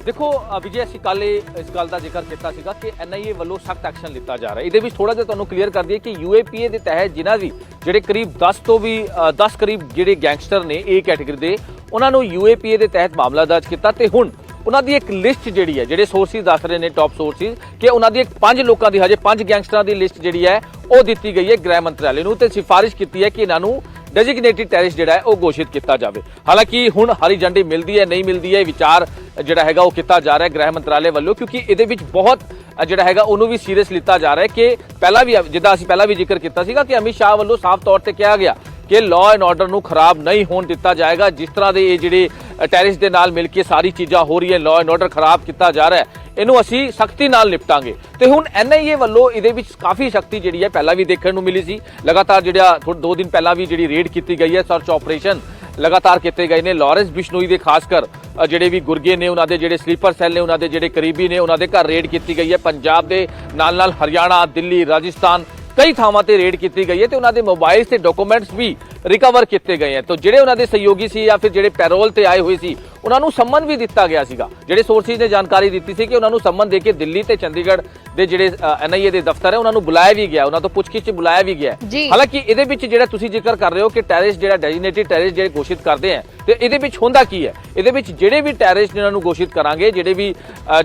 देखो विजय ਅਸੀਂ ਕੱਲ ਇਸ ਗੱਲ ਦਾ ਜ਼ਿਕਰ ਕੀਤਾ ਸੀਗਾ ਕਿ NIA ਵੱਲੋਂ ਸਖਤ ਐਕਸ਼ਨ ਲਿੱਤਾ ਜਾ ਰਿਹਾ। ਇਹਦੇ ਵਿੱਚ ਥੋੜਾ ਜਿਹਾ ਤੁਹਾਨੂੰ ਕਲੀਅਰ ਕਰ ਦਈਏ ਕਿ UAPA ਦੇ ਤਹਿਤ ਜਿਨ੍ਹਾਂ ਵੀ ਜਿਹੜੇ ਕਰੀਬ 10 ਕਰੀਬ ਜਿਹੜੇ ਗੈਂਗਸਟਰ ਨੇ A ਕੈਟਾਗਰੀ ਦੇ, ਉਹਨਾਂ ਨੂੰ UAPA ਦੇ ਤਹਿਤ ਮਾਮਲਾ ਦਰਜ ਕੀਤਾ ਤੇ ਹੁਣ ਉਹਨਾਂ ਦੀ ਇੱਕ ਲਿਸਟ ਜਿਹੜੀ ਹੈ, ਜਿਹੜੇ ਸੋਰਸਿਸ ਦੱਸ ਰਹੇ ਨੇ ਟੌਪ ਸੋਰਸਿਸ, ਕਿ ਉਹਨਾਂ ਦੀ 5 ਲੋਕਾਂ ਦੀ, ਹਜੇ 5 ਗੈਂਗਸਟਰਾਂ ਦੀ ਲਿਸਟ ਜਿਹੜੀ ਹੈ ਉਹ ਦਿੱਤੀ ਗਈ ਹੈ ਗ੍ਰਹਿ ਮੰਤਰਾਲੇ ਨੂੰ ਤੇ ਸਿਫਾਰਿਸ਼ ਕੀਤੀ ਹੈ ਕਿ ਇਹਨਾਂ ਨੂੰ ਡੈਜ਼ਿਗਨੇਟਿਡ ਟੈਰਰਿਸਟ ਜਿਹੜਾ ਹੈ ਉਹ ਘੋਸ਼ਿਤ ਕੀਤਾ ਜਾਵੇ। ਹਾਲਾਂਕਿ ਹੁਣ ਹਰੀ ਝੰਡੀ ਮਿਲਦੀ ਹੈ ਨਹੀਂ ਮਿਲਦੀ ਹੈ, ਵਿਚਾਰ ਜਿਹੜਾ ਹੈਗਾ ਉਹ ਕੀਤਾ ਜਾ ਰਿਹਾ ਗ੍ਰਹਿ ਮੰਤਰਾਲੇ ਵੱਲੋਂ, ਕਿਉਂਕਿ ਇਹਦੇ ਵਿੱਚ ਬਹੁਤ ਜਿਹੜਾ ਹੈਗਾ ਉਹਨੂੰ ਵੀ ਸੀਰੀਅਸ ਲਿੱਤਾ ਜਾ ਰਿਹਾ ਕਿ ਪਹਿਲਾਂ ਵੀ, ਜਿੱਦਾਂ ਅਸੀਂ ਪਹਿਲਾਂ ਵੀ ਜ਼ਿਕਰ ਕੀਤਾ ਸੀਗਾ ਕਿ ਅਮਿਤ ਸ਼ਾਹ ਵੱਲੋਂ ਸਾਫ਼ ਤੌਰ ਤੇ ਕਿਹਾ ਗਿਆ ਕਿ ਲਾਅ ਐਂਡ ਆਰਡਰ ਨੂੰ ਖਰਾਬ ਨਹੀਂ ਹੋਣ ਦਿੱਤਾ ਜਾਏਗਾ। ਜਿਸ ਤਰ੍ਹਾਂ ਦੇ ਇਹ ਜਿਹੜੇ ਟੈਰਰਿਸਟ ਦੇ ਨਾਲ ਮਿਲ ਕੇ ਸਾਰੀ ਚੀਜ਼ਾਂ ਹੋ ਰਹੀ ਹੈ, ਲਾਅ ਐਂਡ ਆਰਡਰ ਖਰਾਬ ਕੀਤਾ ਜਾ ਰਿਹਾ ਹੈ, ਇਹਨੂੰ ਅਸੀਂ ਸਖਤੀ ਨਾਲ ਨਿਪਟਾਂਗੇ। ਤੇ ਹੁਣ NIA ਵੱਲੋਂ ਇਹਦੇ ਵਿੱਚ ਕਾਫੀ ਸ਼ਕਤੀ ਜਿਹੜੀ ਹੈ ਪਹਿਲਾਂ ਵੀ ਦੇਖਣ ਨੂੰ ਮਿਲੀ ਸੀ। ਲਗਾਤਾਰ ਜਿਹੜਾ 2 ਦਿਨ ਪਹਿਲਾਂ ਵੀ ਜਿਹੜੀ ਰੇਡ ਕੀਤੀ ਗਈ ਹੈ, ਸਰਚ ਆਪਰੇਸ਼ਨ ਲਗਾਤਾਰ ਕੀਤੇ ਗਏ ਨੇ। ਲਾਰੈਂਸ ਬਿਸ਼ਨੋਈ ਦੇ ਖਾਸ ਕਰ ਜਿਹੜੇ ਵੀ ਗੁਰਗੇ ਨੇ, ਉਹਨਾਂ ਦੇ ਜਿਹੜੇ ਸਲੀਪਰ ਸੈੱਲ ਨੇ, ਉਹਨਾਂ ਦੇ ਜਿਹੜੇ ਕਰੀਬੀ ਨੇ, ਉਹਨਾਂ ਦੇ ਘਰ ਰੇਡ ਕੀਤੀ ਗਈ ਹੈ। ਪੰਜਾਬ ਦੇ ਨਾਲ ਨਾਲ ਹਰਿਆਣਾ, ਦਿੱਲੀ, ਰਾਜਸਥਾਨ ਕਈ ਥਾਵਾਂ ਤੇ ਰੇਡ ਕੀਤੀ ਗਈ ਹੈ ਤੇ ਉਹਨਾਂ ਦੇ ਮੋਬਾਈਲਸ ਤੇ ਡਾਕੂਮੈਂਟਸ ਵੀ ਰਿਕਵਰ ਕੀਤੇ ਗਏ ਹਨ। ਤਾਂ ਜਿਹੜੇ ਉਹਨਾਂ ਦੇ ਸਹਿਯੋਗੀ ਸੀ ਜਾਂ ਫਿਰ ਜਿਹੜੇ ਪੈਰੋਲ ਤੇ ਆਏ ਹੋਏ ਸੀ, ਉਹਨਾਂ ਨੂੰ ਸੰਮਨ ਵੀ ਦਿੱਤਾ ਗਿਆ ਸੀਗਾ। ਜਿਹੜੇ ਸੋਰਸਿਸ ਨੇ ਜਾਣਕਾਰੀ ਦਿੱਤੀ ਸੀ ਕਿ ਉਹਨਾਂ ਨੂੰ ਸੰਮਨ ਦੇ ਕੇ ਦਿੱਲੀ ਤੇ ਚੰਡੀਗੜ੍ਹ ਦੇ ਜਿਹੜੇ NIA ਦੇ ਦਫ਼ਤਰ ਹੈ ਉਹਨਾਂ ਨੂੰ ਬੁਲਾਇਆ ਵੀ ਗਿਆ, ਉਹਨਾਂ ਤੋਂ ਪੁੱਛਗਿੱਛ 'ਚ ਬੁਲਾਇਆ ਵੀ ਗਿਆ। ਹਾਲਾਂਕਿ ਇਹਦੇ ਵਿੱਚ ਜਿਹੜਾ ਤੁਸੀਂ ਜ਼ਿਕਰ ਕਰ ਰਹੇ ਹੋ ਕਿ ਟੈਰਰਿਸਟ ਜਿਹੜਾ ਡੈਜ਼ਿਗਨੇਟਿਡ ਟੈਰਰਿਸਟ ਜਿਹੜੇ ਘੋਸ਼ਿਤ ਕਰਦੇ ਆ, ਤੇ ਇਹਦੇ ਵਿੱਚ ਹੁੰਦਾ ਕੀ ਹੈ? ਇਹਦੇ ਵਿੱਚ ਜਿਹੜੇ ਵੀ ਟੈਰਰਿਸਟ ਇਹਨਾਂ ਨੂੰ ਘੋਸ਼ਿਤ ਕਰਾਂਗੇ, ਜਿਹੜੇ ਵੀ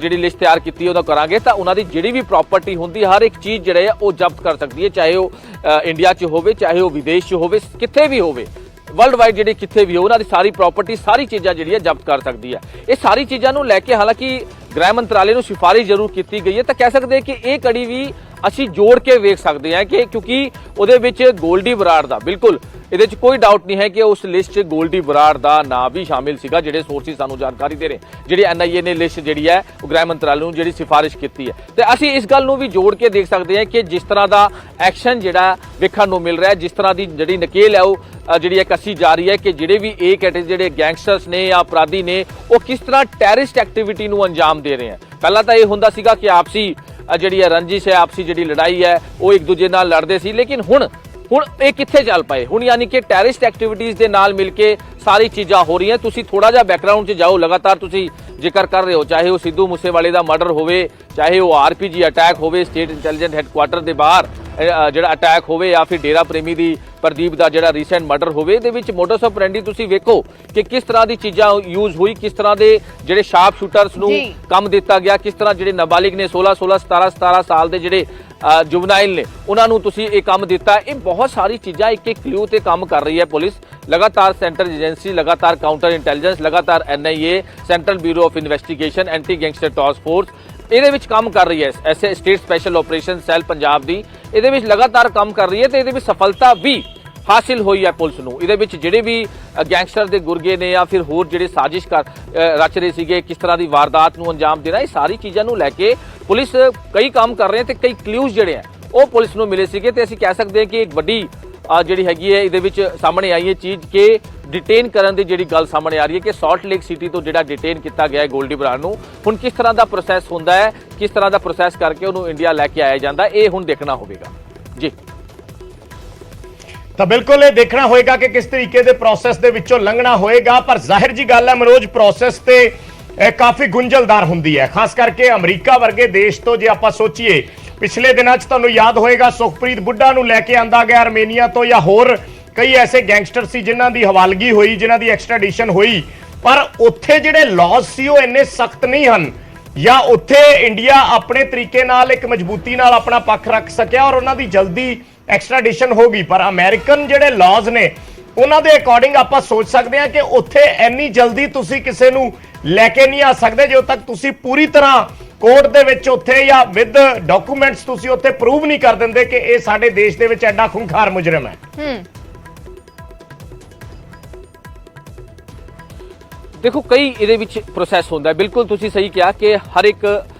ਜਿਹੜੀ ਲਿਸਟ ਤਿਆਰ ਕੀਤੀ ਉਹਦਾ ਕਰਾਂਗੇ, ਤਾਂ ਉਹਨਾਂ ਦੀ ਜਿਹੜੀ ਵੀ ਪ੍ਰਾਪਰਟੀ ਹੁੰਦੀ, ਹਰ ਇੱਕ ਚੀਜ਼ ਜਿਹੜੇ ਆ ਉਹ ਜ਼ਬਤ ਕਰ ਸਕਦੀ ਹੈ, ਚਾਹੇ ਉਹ ਇੰਡੀਆ 'ਚ ਹੋਵੇ, ਚਾਹੇ ਉਹ ਵਿਦੇਸ਼ 'ਚ ਹੋਵੇ, ਕਿੱਥੇ ਵੀ ਹੋਵੇ, ਵਰਲਡ ਵਾਈਡ ਜਿਹੜੀ ਕਿੱਥੇ ਵੀ ਹੋ, ਉਹਨਾਂ ਦੀ ਸਾਰੀ ਪ੍ਰਾਪਰਟੀ, ਸਾਰੀ ਚੀਜ਼ਾਂ ਜਿਹੜੀ ਹੈ ਜ਼ਬਤ ਕਰ ਸਕਦੀ ਹੈ। ਇਹ ਸਾਰੀ ਚੀਜ਼ਾਂ ਨੂੰ ਲੈ ਕੇ ਹਾਲਾਂਕਿ ਗ੍ਰਹਿ ਮੰਤਰਾਲੇ ਨੂੰ ਸਿਫਾਰਿਸ਼ ਜ਼ਰੂਰ ਕੀਤੀ ਗਈ ਹੈ, ਤਾਂ ਕਹਿ ਸਕਦੇ ਕਿ ਇਹ ਕੜੀ ਵੀ ਅਸੀਂ ਜੋੜ ਕੇ ਵੇਖ ਸਕਦੇ ਹਾਂ ਕਿ ਕਿਉਂਕਿ ਉਹਦੇ ਵਿੱਚ ਗੋਲਡੀ ਬਰਾੜ ਦਾ, ਬਿਲਕੁਲ ਇਹਦੇ 'ਚ ਕੋਈ ਡਾਊਟ ਨਹੀਂ ਹੈ ਕਿ ਉਸ ਲਿਸਟ 'ਚ ਗੋਲਡੀ ਬਰਾੜ ਦਾ ਨਾਂ ਵੀ ਸ਼ਾਮਿਲ ਸੀਗਾ। ਜਿਹੜੇ ਸੋਰਸਿਸ ਸਾਨੂੰ ਜਾਣਕਾਰੀ ਦੇ ਰਹੇ, ਜਿਹੜੀ NIA ਨੇ ਲਿਸਟ ਜਿਹੜੀ ਹੈ ਉਹ ਗ੍ਰਹਿ ਮੰਤਰਾਲੇ ਨੂੰ ਜਿਹੜੀ ਸਿਫਾਰਿਸ਼ ਕੀਤੀ ਹੈ, ਤੇ ਅਸੀਂ ਇਸ ਗੱਲ ਨੂੰ ਵੀ ਜੋੜ ਕੇ ਦੇਖ ਸਕਦੇ ਹਾਂ ਕਿ ਜਿਸ ਤਰ੍ਹਾਂ ਦਾ ਐਕਸ਼ਨ ਜਿਹੜਾ ਵੇਖਣ ਨੂੰ ਮਿਲ ਰਿਹਾ, ਜਿਸ ਤਰ੍ਹਾਂ ਦੀ ਜਿਹੜੀ ਨਕੇਲ ਹੈ ਉਹ ਜਿਹੜੀ ਹੈ ਕੱਸੀ ਜਾ ਰਹੀ ਹੈ ਕਿ ਜਿਹੜੇ ਵੀ A ਕੈਟੇਗਰੀ ਜਿਹੜੇ ਗੈਂਗਸਟਰਸ ਨੇ ਜਾਂ ਅਪਰਾਧੀ ਨੇ, ਉਹ ਕਿਸ ਤਰ੍ਹਾਂ ਟੈਰਰਿਸਟ ਐਕਟੀਵਿਟੀ ਨੂੰ ਅੰਜਾਮ ਦੇ ਰਹੇ ਹਨ। ਪਹਿਲਾਂ ਤਾਂ ਇਹ ਹੁੰਦਾ ਸੀਗਾ ਕਿ ਆਪਸੀ ਜਿਹੜੀ ਹੈ ਰੰਜਿਸ਼ ਹੈ, ਆਪਸੀ ਜਿਹੜੀ ਲੜਾਈ ਹੈ, ਉਹ ਇੱਕ ਦੂਜੇ ਨਾਲ ਲੜਦੇ ਸੀ, ਲੇਕਿਨ ਹੁਣ ਇਹ ਕਿੱਥੇ ਚੱਲ ਪਏ? ਹੁਣ ਯਾਨੀ ਕਿ ਟੈਰਰਿਸਟ ਐਕਟੀਵਿਟੀਜ਼ ਦੇ ਨਾਲ ਮਿਲ ਕੇ ਸਾਰੀ ਚੀਜ਼ਾਂ ਹੋ ਰਹੀਆਂ। ਤੁਸੀਂ ਥੋੜਾ ਜਿਹਾ ਬੈਕਗ੍ਰਾਉਂਡ 'ਚ ਜਾਓ, ਲਗਾਤਾਰ ਤੁਸੀਂ ਜ਼ਿਕਰ ਕਰ ਰਹੇ ਹੋ, ਚਾਹੇ ਉਹ ਸਿੱਧੂ ਮੂਸੇਵਾਲੇ ਦਾ ਮਰਡਰ ਹੋਵੇ, ਚਾਹੇ ਉਹ RPG ਅਟੈਕ ਹੋਵੇ, ਸਟੇਟ ਇੰਟੈਲੀਜੈਂਸ ਹੈੱਡਕੁਆਰਟਰ ਦੇ ਬਾਹਰ ਜਿਹੜਾ ਅਟੈਕ ਹੋਵੇ, ਜਾਂ ਫਿਰ ਡੇਰਾ ਪ੍ਰੇਮੀ ਦੀ ਪ੍ਰਦੀਪ ਦਾ ਜਿਹੜਾ ਰੀਸੈਂਟ ਮਰਡਰ ਹੋਵੇ, ਇਹਦੇ ਵਿੱਚ ਮੋਡਸ ਆਪਰੈਂਡੀ ਤੁਸੀਂ ਵੇਖੋ ਕਿ ਕਿਸ ਤਰ੍ਹਾਂ ਦੀ ਚੀਜ਼ਾਂ ਯੂਜ਼ ਹੋਈ, ਕਿਸ ਤਰ੍ਹਾਂ ਦੇ ਜਿਹੜੇ ਸ਼ਾਰਪ ਸ਼ੂਟਰਸ ਨੂੰ ਕੰਮ ਦਿੱਤਾ ਗਿਆ, ਕਿਸ ਤਰ੍ਹਾਂ ਜਿਹੜੇ ਨਾਬਾਲਿਗ ਨੇ 16 17 ਸਾਲ ਦੇ ਜਿਹੜੇ ਜੁਵਨਾਈਲ ਨੇ ਉਹਨਾਂ ਨੂੰ ਤੁਸੀਂ ਇਹ ਕੰਮ ਦਿੱਤਾ। ਇਹ ਬਹੁਤ ਸਾਰੀ ਚੀਜ਼ਾਂ ਇੱਕ ਕਲੂ ਤੇ ਕੰਮ ਕਰ ਰਹੀ ਹੈ ਪੁਲਿਸ, ਲਗਾਤਾਰ ਸੈਂਟਰਲ ਏਜੰਸੀ, ਲਗਾਤਾਰ ਕਾਊਂਟਰ ਇੰਟੈਲੀਜੈਂਸ, ਲਗਾਤਾਰ NIA, central bureau of investigation, anti gangster task force ਇਹਦੇ ਵਿੱਚ ਕੰਮ ਕਰ ਰਹੀ ਹੈ। ਐਸੇ state special operation cell Punjab ਦੀ ਇਹਦੇ ਵਿੱਚ ਲਗਾਤਾਰ ਕੰਮ ਕਰ ਰਹੀ ਹੈ ਤੇ ਇਹਦੇ ਵਿੱਚ ਸਫਲਤਾ ਵੀ ਹਾਸਿਲ ਹੋਈ ਹੈ ਪੁਲਿਸ ਨੂੰ। ਇਹਦੇ ਵਿੱਚ ਜਿਹੜੇ ਵੀ ਗੈਂਗਸਟਰ ਦੇ ਗੁਰਗੇ ਨੇ ਜਾਂ ਫਿਰ ਹੋਰ ਜਿਹੜੇ ਸਾਜ਼ਿਸ਼ ਰਚ ਰਹੇ ਸੀਗੇ, ਕਿਸ ਤਰ੍ਹਾਂ ਦੀ ਵਾਰਦਾਤ ਨੂੰ ਅੰਜਾਮ ਦੇਣਾ, ਇਹ ਸਾਰੀ ਚੀਜ਼ਾਂ ਨੂੰ ਲੈ ਕੇ ਪੁਲਿਸ ਕਈ ਕੰਮ ਕਰ ਰਹੀ ਹੈ ਤੇ ਕਈ ਕਲੂਜ਼ ਜਿਹੜੇ ਆ ਉਹ ਪੁਲਿਸ ਨੂੰ ਮਿਲੇ ਸੀਗੇ। ਤੇ ਅਸੀਂ ਕਹਿ ਸਕਦੇ ਹਾਂ ਕਿ ਇੱਕ ਵੱਡੀ ਜਿਹੜੀ ਹੈਗੀ ਹੈ ਇਹਦੇ ਵਿੱਚ ਸਾਹਮਣੇ ਆਈ ਹੈ ਚੀਜ਼ ਕਿ ਡਿਟੇਨ ਕਰਨ ਦੀ ਜਿਹੜੀ ਗੱਲ ਸਾਹਮਣੇ ਆ ਰਹੀ ਹੈ ਕਿ ਸਾਲਟ ਲੇਕ ਸਿਟੀ ਤੋਂ ਜਿਹੜਾ ਡਿਟੇਨ ਕੀਤਾ ਗਿਆ ਹੈ ਗੋਲਡੀ ਬਰਾੜ ਨੂੰ, ਹੁਣ ਕਿਸ ਤਰ੍ਹਾਂ ਦਾ ਪ੍ਰੋਸੈਸ ਹੁੰਦਾ ਹੈ, ਕਿਸ ਤਰ੍ਹਾਂ ਦਾ ਪ੍ਰੋਸੈਸ ਕਰਕੇ ਉਹਨੂੰ ਇੰਡੀਆ ਲੈ ਕੇ ਆਇਆ ਜਾਂਦਾ, ਇਹ ਹੁਣ ਦੇਖਣਾ ਹੋਵੇਗਾ ਜੀ। ਤਾਂ ਬਿਲਕੁਲ ਇਹ ਦੇਖਣਾ ਹੋਏਗਾ ਕਿ ਕਿਸ ਤਰੀਕੇ ਦੇ ਪ੍ਰੋਸੈਸ ਦੇ ਵਿੱਚੋਂ ਲੰਘਣਾ ਹੋਏਗਾ। ਪਰ ਜ਼ਾਹਿਰ ਜੀ ਗੱਲ ਹੈ ਮਨੋਜ, ਪ੍ਰੋਸੈਸ ਤੇ ਕਾਫੀ ਗੁੰਝਲਦਾਰ ਹੁੰਦੀ ਹੈ, ਖਾਸ ਕਰਕੇ ਅਮਰੀਕਾ ਵਰਗੇ ਦੇਸ਼ ਤੋਂ। ਜੇ ਆਪਾਂ ਸੋਚੀਏ ਪਿਛਲੇ ਦਿਨਾਂ 'ਚ ਤੁਹਾਨੂੰ ਯਾਦ ਹੋਏਗਾ ਸੁਖਪ੍ਰੀਤ ਬੁੱਢਾ ਨੂੰ ਲੈ ਕੇ ਆਂਦਾ ਗਿਆ ਆਰਮੇਨੀਆ ਤੋਂ, ਜਾਂ ਹੋਰ ਕਈ ਐਸੇ ਗੈਂਗਸਟਰ ਸੀ ਜਿਨ੍ਹਾਂ ਦੀ ਹਵਾਲਗੀ ਹੋਈ, ਜਿਨ੍ਹਾਂ ਦੀ ਐਕਸਟ੍ਰੈਡੀਸ਼ਨ ਹੋਈ, ਪਰ ਉੱਥੇ ਜਿਹੜੇ ਲਾਜ਼ ਸੀ ਉਹ ਇੰਨੇ ਸਖਤ ਨਹੀਂ ਹਨ, ਜਾਂ ਉੱਥੇ ਇੰਡੀਆ ਆਪਣੇ ਤਰੀਕੇ ਨਾਲ ਇੱਕ ਮਜ਼ਬੂਤੀ ਨਾਲ ਆਪਣਾ ਪੱਖ ਰੱਖ ਸਕਿਆ ਔਰ ਉਹਨਾਂ ਦੀ ਜਲਦੀ ਐਕਸਟ੍ਰੈਡੀਸ਼ਨ ਹੋ ਗਈ। ਪਰ ਅਮਰੀਕਨ ਜਿਹੜੇ ਲਾਜ਼ ਨੇ ਉਹਨਾਂ ਦੇ ਅਕੋਰਡਿੰਗ ਆਪਾਂ ਸੋਚ ਸਕਦੇ ਹਾਂ ਕਿ ਉੱਥੇ ਇੰਨੀ ਜਲਦੀ ਤੁਸੀਂ ਕਿਸੇ ਨੂੰ ਲੈ ਕੇ ਨਹੀਂ ਆ ਸਕਦੇ ਜਦੋਂ ਤੱਕ ਤੁਸੀਂ ਪੂਰੀ ਤਰ੍ਹਾਂ ਕੋਰਟ ਦੇ ਵਿੱਚ ਉੱਥੇ ਜਾਂ ਵਿਦ ਡਾਕੂਮੈਂਟਸ ਤੁਸੀਂ ਉੱਥੇ ਪ੍ਰੂਵ ਨਹੀਂ ਕਰ ਦਿੰਦੇ ਕਿ ਇਹ ਸਾਡੇ ਦੇਸ਼ ਦੇ ਵਿੱਚ ਐਡਾ ਖੂੰਖਾਰ ਮੁਜਰਮ ਹੈ। ਦੇਖੋ ਕਈ ਇਹਦੇ ਵਿੱਚ ਪ੍ਰੋਸੈਸ ਹੁੰਦਾ, ਬਿਲਕੁਲ ਤੁਸੀਂ ਸਹੀ ਕਿਹਾ ਕਿ ਹਰ ਇੱਕ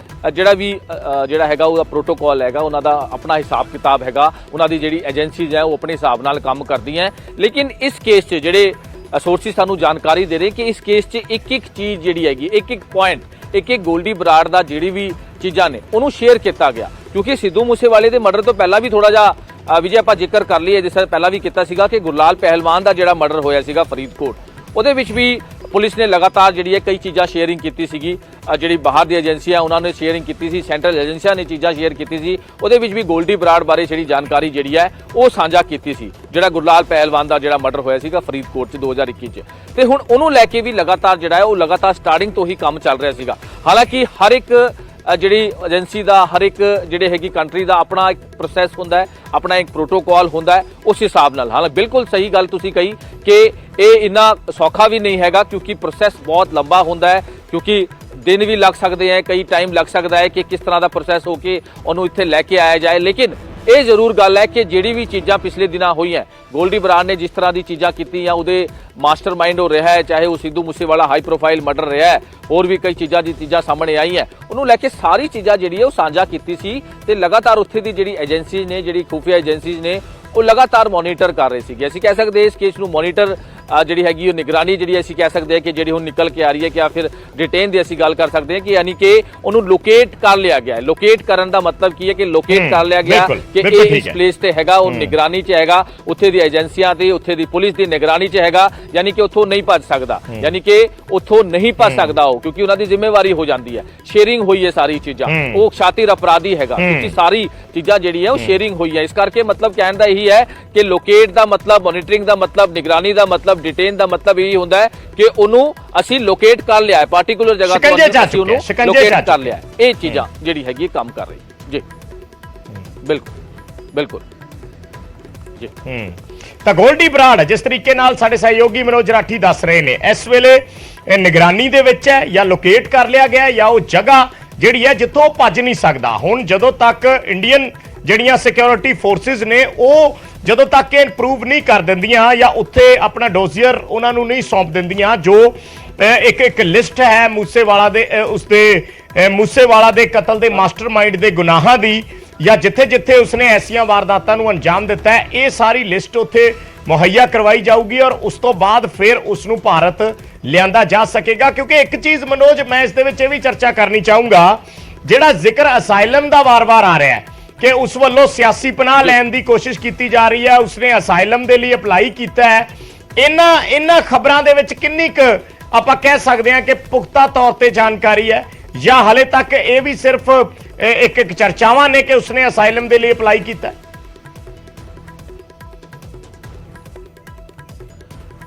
ਜਿਹੜਾ ਹੈਗਾ ਉਹਦਾ ਪ੍ਰੋਟੋਕਾਲ ਹੈਗਾ, ਉਹਨਾਂ ਦਾ ਆਪਣਾ ਹਿਸਾਬ ਕਿਤਾਬ ਹੈਗਾ, ਉਹਨਾਂ ਦੀ ਜਿਹੜੀ ਏਜੰਸੀਜ਼ ਹੈ ਉਹ ਆਪਣੇ ਹਿਸਾਬ ਨਾਲ ਕੰਮ ਕਰਦੀਆਂ। ਲੇਕਿਨ ਇਸ ਕੇਸ 'ਚ ਜਿਹੜੇ ਸੋਰਸਿਸ ਸਾਨੂੰ ਜਾਣਕਾਰੀ ਦੇ ਰਹੇ ਕਿ ਇਸ ਕੇਸ 'ਚ ਇੱਕ ਇੱਕ ਚੀਜ਼ ਜਿਹੜੀ ਹੈਗੀ, ਇੱਕ ਇੱਕ ਪੁਆਇੰਟ, ਇੱਕ ਇੱਕ ਗੋਲਡੀ ਬਰਾੜ ਦਾ ਜਿਹੜੀ ਵੀ ਚੀਜ਼ਾਂ ਨੇ ਉਹਨੂੰ ਸ਼ੇਅਰ ਕੀਤਾ ਗਿਆ। ਕਿਉਂਕਿ ਸਿੱਧੂ ਮੂਸੇਵਾਲੇ ਦੇ ਮਰਡਰ ਤੋਂ ਪਹਿਲਾਂ ਵੀ ਥੋੜਾ ਜਿਹਾ ਵਿਜੇ ਆਪਾਂ ਜ਼ਿਕਰ ਕਰ ਲਈਏ, ਜਿਸ ਤਰ੍ਹਾਂ ਪਹਿਲਾਂ ਵੀ ਕੀਤਾ ਸੀਗਾ ਕਿ ਗੁਰਲਾਲ ਪਹਿਲਵਾਨ ਦਾ ਜਿਹੜਾ ਮਰਡਰ ਹੋਇਆ ਸੀਗਾ ਫਰੀਦਕੋਟ, ਉਹਦੇ ਵਿੱਚ ਵੀ ਪੁਲਿਸ ਨੇ ਲਗਾਤਾਰ ਜਿਹੜੀ ਹੈ ਕਈ ਚੀਜ਼ਾਂ ਸ਼ੇਅਰਿੰਗ ਕੀਤੀ ਸੀਗੀ। ਜਿਹੜੀ ਬਾਹਰ ਦੀ ਏਜੰਸੀਆਂ ਉਹਨਾਂ ਨੇ ਸ਼ੇਅਰਿੰਗ ਕੀਤੀ ਸੀ, ਸੈਂਟਰਲ ਏਜੰਸੀਆਂ ਨੇ ਚੀਜ਼ਾਂ ਸ਼ੇਅਰ ਕੀਤੀ ਸੀ। ਉਹਦੇ ਵਿੱਚ ਵੀ ਗੋਲਡੀ ਬਰਾੜ ਬਾਰੇ ਜਿਹੜੀ ਜਾਣਕਾਰੀ ਜਿਹੜੀ ਹੈ ਉਹ ਸਾਂਝਾ ਕੀਤੀ ਸੀ, ਜਿਹੜਾ ਗੁਰਲਾਲ ਪਹਿਲਵਾਨ ਦਾ ਜਿਹੜਾ ਮਰਡਰ ਹੋਇਆ ਸੀਗਾ ਫਰੀਦਕੋਟ 'ਚ 2021 'ਚ। ਤੇ ਹੁਣ ਉਹਨੂੰ ਲੈ ਕੇ ਵੀ ਲਗਾਤਾਰ ਜਿਹੜਾ ਹੈ ਉਹ ਲਗਾਤਾਰ ਸਟਾਰਟਿੰਗ ਤੋਂ ਹੀ ਕੰਮ ਚੱਲ ਰਿਹਾ ਸੀਗਾ। ਹਾਲਾਂਕਿ ਹਰ ਇੱਕ ਜਿਹੜੀ ਏਜੰਸੀ ਦਾ, ਹਰ ਇੱਕ ਜਿਹੜੇ ਹੈਗੀ ਕੰਟਰੀ ਦਾ ਆਪਣਾ ਇੱਕ ਪ੍ਰੋਸੈਸ ਹੁੰਦਾ ਹੈ, ਆਪਣਾ ਇੱਕ ਪ੍ਰੋਟੋਕਾਲ ਹੁੰਦਾ ਹੈ, ਉਸ ਹਿਸਾਬ ਨਾਲ। ਹਾਲਾਂਕਿ ਬਿਲਕੁਲ ਸਹੀ ਗੱਲ ਤੁਸੀਂ ਕਹੀ ਕਿ ਇਹ ਇੰਨਾ ਸੌਖਾ ਵੀ ਨਹੀਂ ਹੈਗਾ, ਕਿਉਂਕਿ ਪ੍ਰੋਸੈਸ ਬਹੁਤ ਲੰਬਾ ਹੁੰਦਾ ਹੈ, ਕਿਉਂਕਿ ਦਿਨ ਵੀ ਲੱਗ ਸਕਦੇ ਹੈ, ਕਈ ਟਾਈਮ ਲੱਗ ਸਕਦਾ ਹੈ ਕਿ ਕਿਸ ਤਰ੍ਹਾਂ ਦਾ ਪ੍ਰੋਸੈਸ ਹੋ ਕੇ ਉਹਨੂੰ ਇੱਥੇ ਲੈ ਕੇ ਆਇਆ ਜਾਏ। ਲੇਕਿਨ ਇਹ ਜ਼ਰੂਰ ਗੱਲ ਹੈ ਕਿ ਜਿਹੜੀ ਵੀ ਚੀਜ਼ਾਂ ਪਿਛਲੇ ਦਿਨਾਂ ਹੋਈਆਂ, ਗੋਲਡੀ ਬਰਾੜ ਨੇ ਜਿਸ ਤਰ੍ਹਾਂ ਦੀ ਚੀਜ਼ਾਂ ਕੀਤੀ ਜਾਂ ਉਹਦੇ ਮਾਸਟਰਮਾਈਂਡ ਹੋ ਰਿਹਾ ਹੈ, ਚਾਹੇ ਉਹ Sidhu Moosewala high profile murder ਰਿਹਾ ਹੈ, ਹੋਰ ਵੀ ਕਈ ਚੀਜ਼ਾਂ ਸਾਹਮਣੇ ਆਈਆਂ, ਉਹਨੂੰ ਲੈ ਕੇ ਸਾਰੀ ਚੀਜ਼ਾਂ ਜਿਹੜੀ ਹੈ ਉਹ ਸਾਂਝਾ ਕੀਤੀ ਸੀ। ਤੇ ਲਗਾਤਾਰ ਉੱਥੇ ਦੀ ਜਿਹੜੀ ਏਜੰਸੀ ਨੇ, ਜਿਹੜੀ ਖੁਫੀਆ ਏਜੰਸੀਜ਼ ਨੇ, ਉਹ ਲਗਾਤਾਰ ਮੋਨੀਟਰ ਕਰ ਰਹੇ ਸੀਗੇ। ਅਸੀਂ ਕਹਿ ਸਕਦੇ ਇਸ ਕੇਸ ਨੂੰ ਮੋਨੀਟਰ ਜਿਹੜੀ ਹੈਗੀ ਉਹ ਨਿਗਰਾਨੀ ਜਿਹੜੀ ਅਸੀਂ ਕਹਿ ਸਕਦੇ ਹਾਂ ਕਿ ਜਿਹੜੀ ਹੁਣ ਨਿਕਲ ਕੇ ਆ ਰਹੀ ਹੈ, ਕਿ ਜਾਂ ਫਿਰ ਡਿਟੇਨ ਦੀ ਅਸੀਂ ਗੱਲ ਕਰ ਸਕਦੇ ਹਾਂ ਕਿ ਯਾਨੀ ਕਿ ਉਹਨੂੰ ਲੋਕੇਟ ਕਰ ਲਿਆ ਗਿਆ ਹੈ। ਲੋਕੇਟ ਕਰਨ ਦਾ ਮਤਲਬ ਕੀ ਹੈ ਕਿ ਲੋਕੇਟ ਕਰ ਲਿਆ ਗਿਆ ਕਿ ਇਹ ਇਸ ਪਲੇਸ ਤੇ ਹੈਗਾ, ਉਹ ਨਿਗਰਾਨੀ 'ਚ ਹੈਗਾ, ਉੱਥੇ ਦੀ ਏਜੰਸੀਆਂ ਤੇ ਉੱਥੇ ਦੀ ਪੁਲਿਸ ਦੀ ਨਿਗਰਾਨੀ 'ਚ ਹੈਗਾ, ਯਾਨੀ ਕਿ ਉੱਥੋਂ ਨਹੀਂ ਭੱਜ ਸਕਦਾ, ਯਾਨੀ ਕਿ ਉੱਥੋਂ ਨਹੀਂ ਭੱਜ ਸਕਦਾ ਉਹ, ਕਿਉਂਕਿ ਉਹਨਾਂ ਦੀ ਜ਼ਿੰਮੇਵਾਰੀ ਹੋ ਜਾਂਦੀ ਹੈ। ਸ਼ੇਅਰਿੰਗ ਹੋਈ ਹੈ ਸਾਰੀ ਚੀਜ਼ਾਂ, ਉਹ ਸ਼ਾਤਿਰ ਅਪਰਾਧੀ ਹੈਗਾ, ਕਿਉਂਕਿ ਸਾਰੀ ਚੀਜ਼ਾਂ ਜਿਹੜੀ ਹੈ ਉਹ ਸ਼ੇਅਰਿੰਗ ਹੋਈ ਹੈ। ਇਸ ਕਰਕੇ ਮਤਲਬ ਕਹਿਣ ਦਾ ਇਹੀ ਹੈ ਕਿ ਲੋਕੇਟ ਦਾ ਮਤਲਬ, ਮੋਨੀਟਰਿੰਗ ਦਾ ਮਤਲਬ, ਨਿਗਰਾਨੀ ਦਾ ਮਤਲਬ, ਡਿਟੇਨ ਦਾ ਮਤਲਬ ਇਹ ਹੁੰਦਾ ਹੈ ਕਿ ਉਹਨੂੰ ਅਸੀਂ ਲੋਕੇਟ ਕਰ ਲਿਆ ਹੈ, ਪਾਰਟਿਕੂਲਰ ਜਗ੍ਹਾ ਤੋਂ ਅਸੀਂ ਉਹਨੂੰ ਲੋਕੇਟ ਕਰ ਲਿਆ ਹੈ। ਇਹ ਚੀਜ਼ਾਂ ਜਿਹੜੀ ਹੈਗੀ ਕੰਮ ਕਰ ਰਹੀ ਜੀ। ਬਿਲਕੁਲ ਜੀ। ਤਾਂ ਗੋਲਡੀ ਬਰਾੜ ਜਿਸ ਤਰੀਕੇ ਨਾਲ ਸਾਡੇ ਸਹਿਯੋਗੀ ਮਨੋਜ ਰਾਠੀ ਦੱਸ ਰਹੇ ਨੇ, ਇਸ ਵੇਲੇ ਨਿਗਰਾਨੀ ਦੇ ਵਿੱਚ ਹੈ, ਜਾਂ ਲੋਕੇਟ ਕਰ ਲਿਆ ਗਿਆ, ਜਾਂ ਉਹ ਜਗ੍ਹਾ ਜਿਹੜੀ ਹੈ ਜਿੱਥੋਂ ਭੱਜ ਨਹੀਂ ਸਕਦਾ। ਹੁਣ ਜਦੋਂ ਤੱਕ ਇੰਡੀਅਨ ਜਿਹੜੀਆਂ ਸਿਕਿਉਰਿਟੀ ਫੋਰਸਿਸ ਨੇ ਉਹ ਜਦੋਂ ਤੱਕ ਇਹ ਪ੍ਰੂਵ ਨਹੀਂ ਕਰ ਦਿੰਦੀਆਂ ਜਾਂ ਉੱਥੇ ਆਪਣਾ ਡੋਜ਼ੀਅਰ ਉਹਨਾਂ ਨੂੰ ਨਹੀਂ ਸੌਂਪ ਦਿੰਦੀਆਂ, ਜੋ ਇੱਕ ਲਿਸਟ ਹੈ ਮੂਸੇਵਾਲਾ ਦੇ, ਉਸਦੇ ਮੂਸੇਵਾਲਾ ਦੇ ਕਤਲ ਦੇ ਮਾਸਟਰਮਾਈਂਡ ਦੇ ਗੁਨਾਹਾਂ ਦੀ, ਜਾਂ ਜਿੱਥੇ-ਜਿੱਥੇ ਉਸਨੇ ਐਸੀਆਂ ਵਾਰਦਾਤਾਂ ਨੂੰ ਅੰਜਾਮ ਦਿੱਤਾ ਹੈ, ਇਹ ਸਾਰੀ ਲਿਸਟ ਉੱਥੇ ਮੁਹੱਈਆ ਕਰਵਾਈ ਜਾਊਗੀ ਔਰ ਉਸ ਤੋਂ ਬਾਅਦ ਫਿਰ ਉਸ ਨੂੰ ਭਾਰਤ ਲਿਆਂਦਾ ਜਾ ਸਕੇਗਾ। ਕਿਉਂਕਿ ਇੱਕ ਚੀਜ਼ ਮਨੋਜ ਮੈਂ ਇਸ ਦੇ ਵਿੱਚ ਇਹ ਵੀ ਚਰਚਾ ਕਰਨੀ ਚਾਹੂੰਗਾ, ਜਿਹੜਾ ਜ਼ਿਕਰ ਅਸਾਈਲਮ ਦਾ ਵਾਰ-ਵਾਰ ਆ ਰਿਹਾ ਹੈ ਕਿ ਉਸ ਵੱਲੋਂ ਸਿਆਸੀ ਪਨਾਹ ਲੈਣ ਦੀ ਕੋਸ਼ਿਸ਼ ਕੀਤੀ ਜਾ ਰਹੀ ਹੈ, ਉਸਨੇ ਅਸਾਈਲਮ ਦੇ ਲਈ ਅਪਲਾਈ ਕੀਤਾ ਹੈ, ਇਹਨਾਂ ਖਬਰਾਂ ਦੇ ਵਿੱਚ ਕਿੰਨੀ ਕੁ ਆਪਾਂ ਕਹਿ ਸਕਦੇ ਹਾਂ ਕਿ ਪੁਖਤਾ ਤੌਰ ਤੇ ਜਾਣਕਾਰੀ ਹੈ, ਜਾਂ ਹਲੇ ਤੱਕ ਇਹ ਵੀ ਸਿਰਫ ਇੱਕ ਚਰਚਾਵਾਂ ਨੇ ਕਿ ਉਸਨੇ ਅਸਾਈਲਮ ਦੇ ਲਈ ਅਪਲਾਈ ਕੀਤਾ?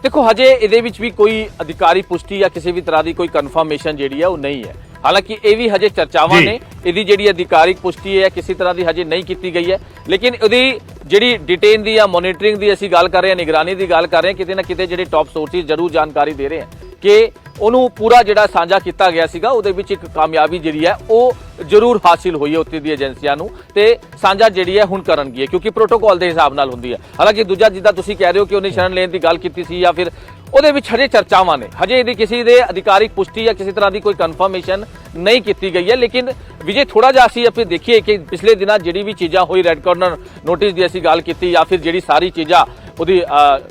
ਦੇਖੋ ਹਜੇ ਇਹਦੇ ਵਿੱਚ ਵੀ ਕੋਈ ਅਧਿਕਾਰੀ ਪੁਸ਼ਟੀ ਜਾਂ ਕਿਸੇ ਵੀ ਤਰ੍ਹਾਂ ਦੀ ਕੋਈ ਕਨਫਰਮੇਸ਼ਨ ਜਿਹੜੀ ਹੈ ਉਹ ਨਹੀਂ ਹੈ। ਹਾਲਾਂਕਿ ਇਹ ਵੀ ਹਜੇ ਚਰਚਾਵਾਂ ਨੇ, ਇਹਦੀ ਜਿਹੜੀ ਅਧਿਕਾਰਿਕ ਪੁਸ਼ਟੀ ਹੈ ਕਿਸੇ ਤਰ੍ਹਾਂ ਦੀ ਹਜੇ ਨਹੀਂ ਕੀਤੀ ਗਈ ਹੈ। ਲੇਕਿਨ ਉਹਦੀ ਜਿਹੜੀ ਡਿਟੇਨ ਦੀ ਜਾਂ ਮੋਨੀਟਰਿੰਗ ਦੀ ਅਸੀਂ ਗੱਲ ਕਰ ਰਹੇ ਹਾਂ, ਨਿਗਰਾਨੀ ਦੀ ਗੱਲ ਕਰ ਰਹੇ ਹਾਂ, ਕਿਤੇ ਨਾ ਕਿਤੇ ਜਿਹੜੇ ਟੌਪ ਸੋਰਸਿਸ ਜ਼ਰੂਰ ਜਾਣਕਾਰੀ ਦੇ ਰਹੇ ਹਨ ਕਿ ਉਹਨੂੰ ਪੂਰਾ ਜਿਹੜਾ ਸਾਂਝਾ ਕੀਤਾ ਗਿਆ ਸੀਗਾ, ਉਹਦੇ ਵਿੱਚ ਇੱਕ ਕਾਮਯਾਬੀ ਜਿਹੜੀ ਹੈ ਉਹ ਜ਼ਰੂਰ ਹਾਸਿਲ ਹੋਈ ਹੈ ਉੱਥੇ ਦੀ ਏਜੰਸੀਆਂ ਨੂੰ, ਤੇ ਸਾਂਝਾ ਜਿਹੜੀ ਹੈ ਹੁਣ ਕਰਨਗੀ, ਕਿਉਂਕਿ ਪ੍ਰੋਟੋਕਾਲ ਦੇ ਹਿਸਾਬ ਨਾਲ ਹੁੰਦੀ ਹੈ। ਹਾਲਾਂਕਿ ਦੂਜਾ ਜਿੱਦਾਂ ਤੁਸੀਂ ਕਹਿ ਰਹੇ ਹੋ ਕਿ ਉਹਨੇ ਸ਼ਰਨ ਲੈਣ ਦੀ ਗੱਲ ਕੀਤੀ ਸੀ, ਜਾਂ ਫਿਰ ਉਹਦੇ ਵਿੱਚ ਹਜੇ ਚਰਚਾਵਾਂ ਨੇ, ਹਜੇ ਇਹਦੀ ਕਿਸੇ ਦੇ ਅਧਿਕਾਰਿਕ ਪੁਸ਼ਟੀ ਜਾਂ ਕਿਸੇ ਤਰ੍ਹਾਂ ਦੀ ਕੋਈ ਕਨਫਰਮੇਸ਼ਨ ਨਹੀਂ ਕੀਤੀ ਗਈ ਹੈ। ਲੇਕਿਨ ਵਿਜੇ ਥੋੜਾ ਜਿਹਾ ਅਸੀਂ ਆਪਣੇ ਦੇਖੀਏ ਕਿ ਪਿਛਲੇ ਦਿਨਾਂ ਜਿਹੜੀ ਵੀ ਚੀਜ਼ਾਂ ਹੋਈ, ਰੈੱਡ ਕਾਰਨਰ ਨੋਟਿਸ ਦੀ ਅਸੀਂ ਗੱਲ ਕੀਤੀ, ਜਾਂ ਫਿਰ ਜਿਹੜੀ ਸਾਰੀ ਚੀਜ਼ਾਂ ਉਹਦੀ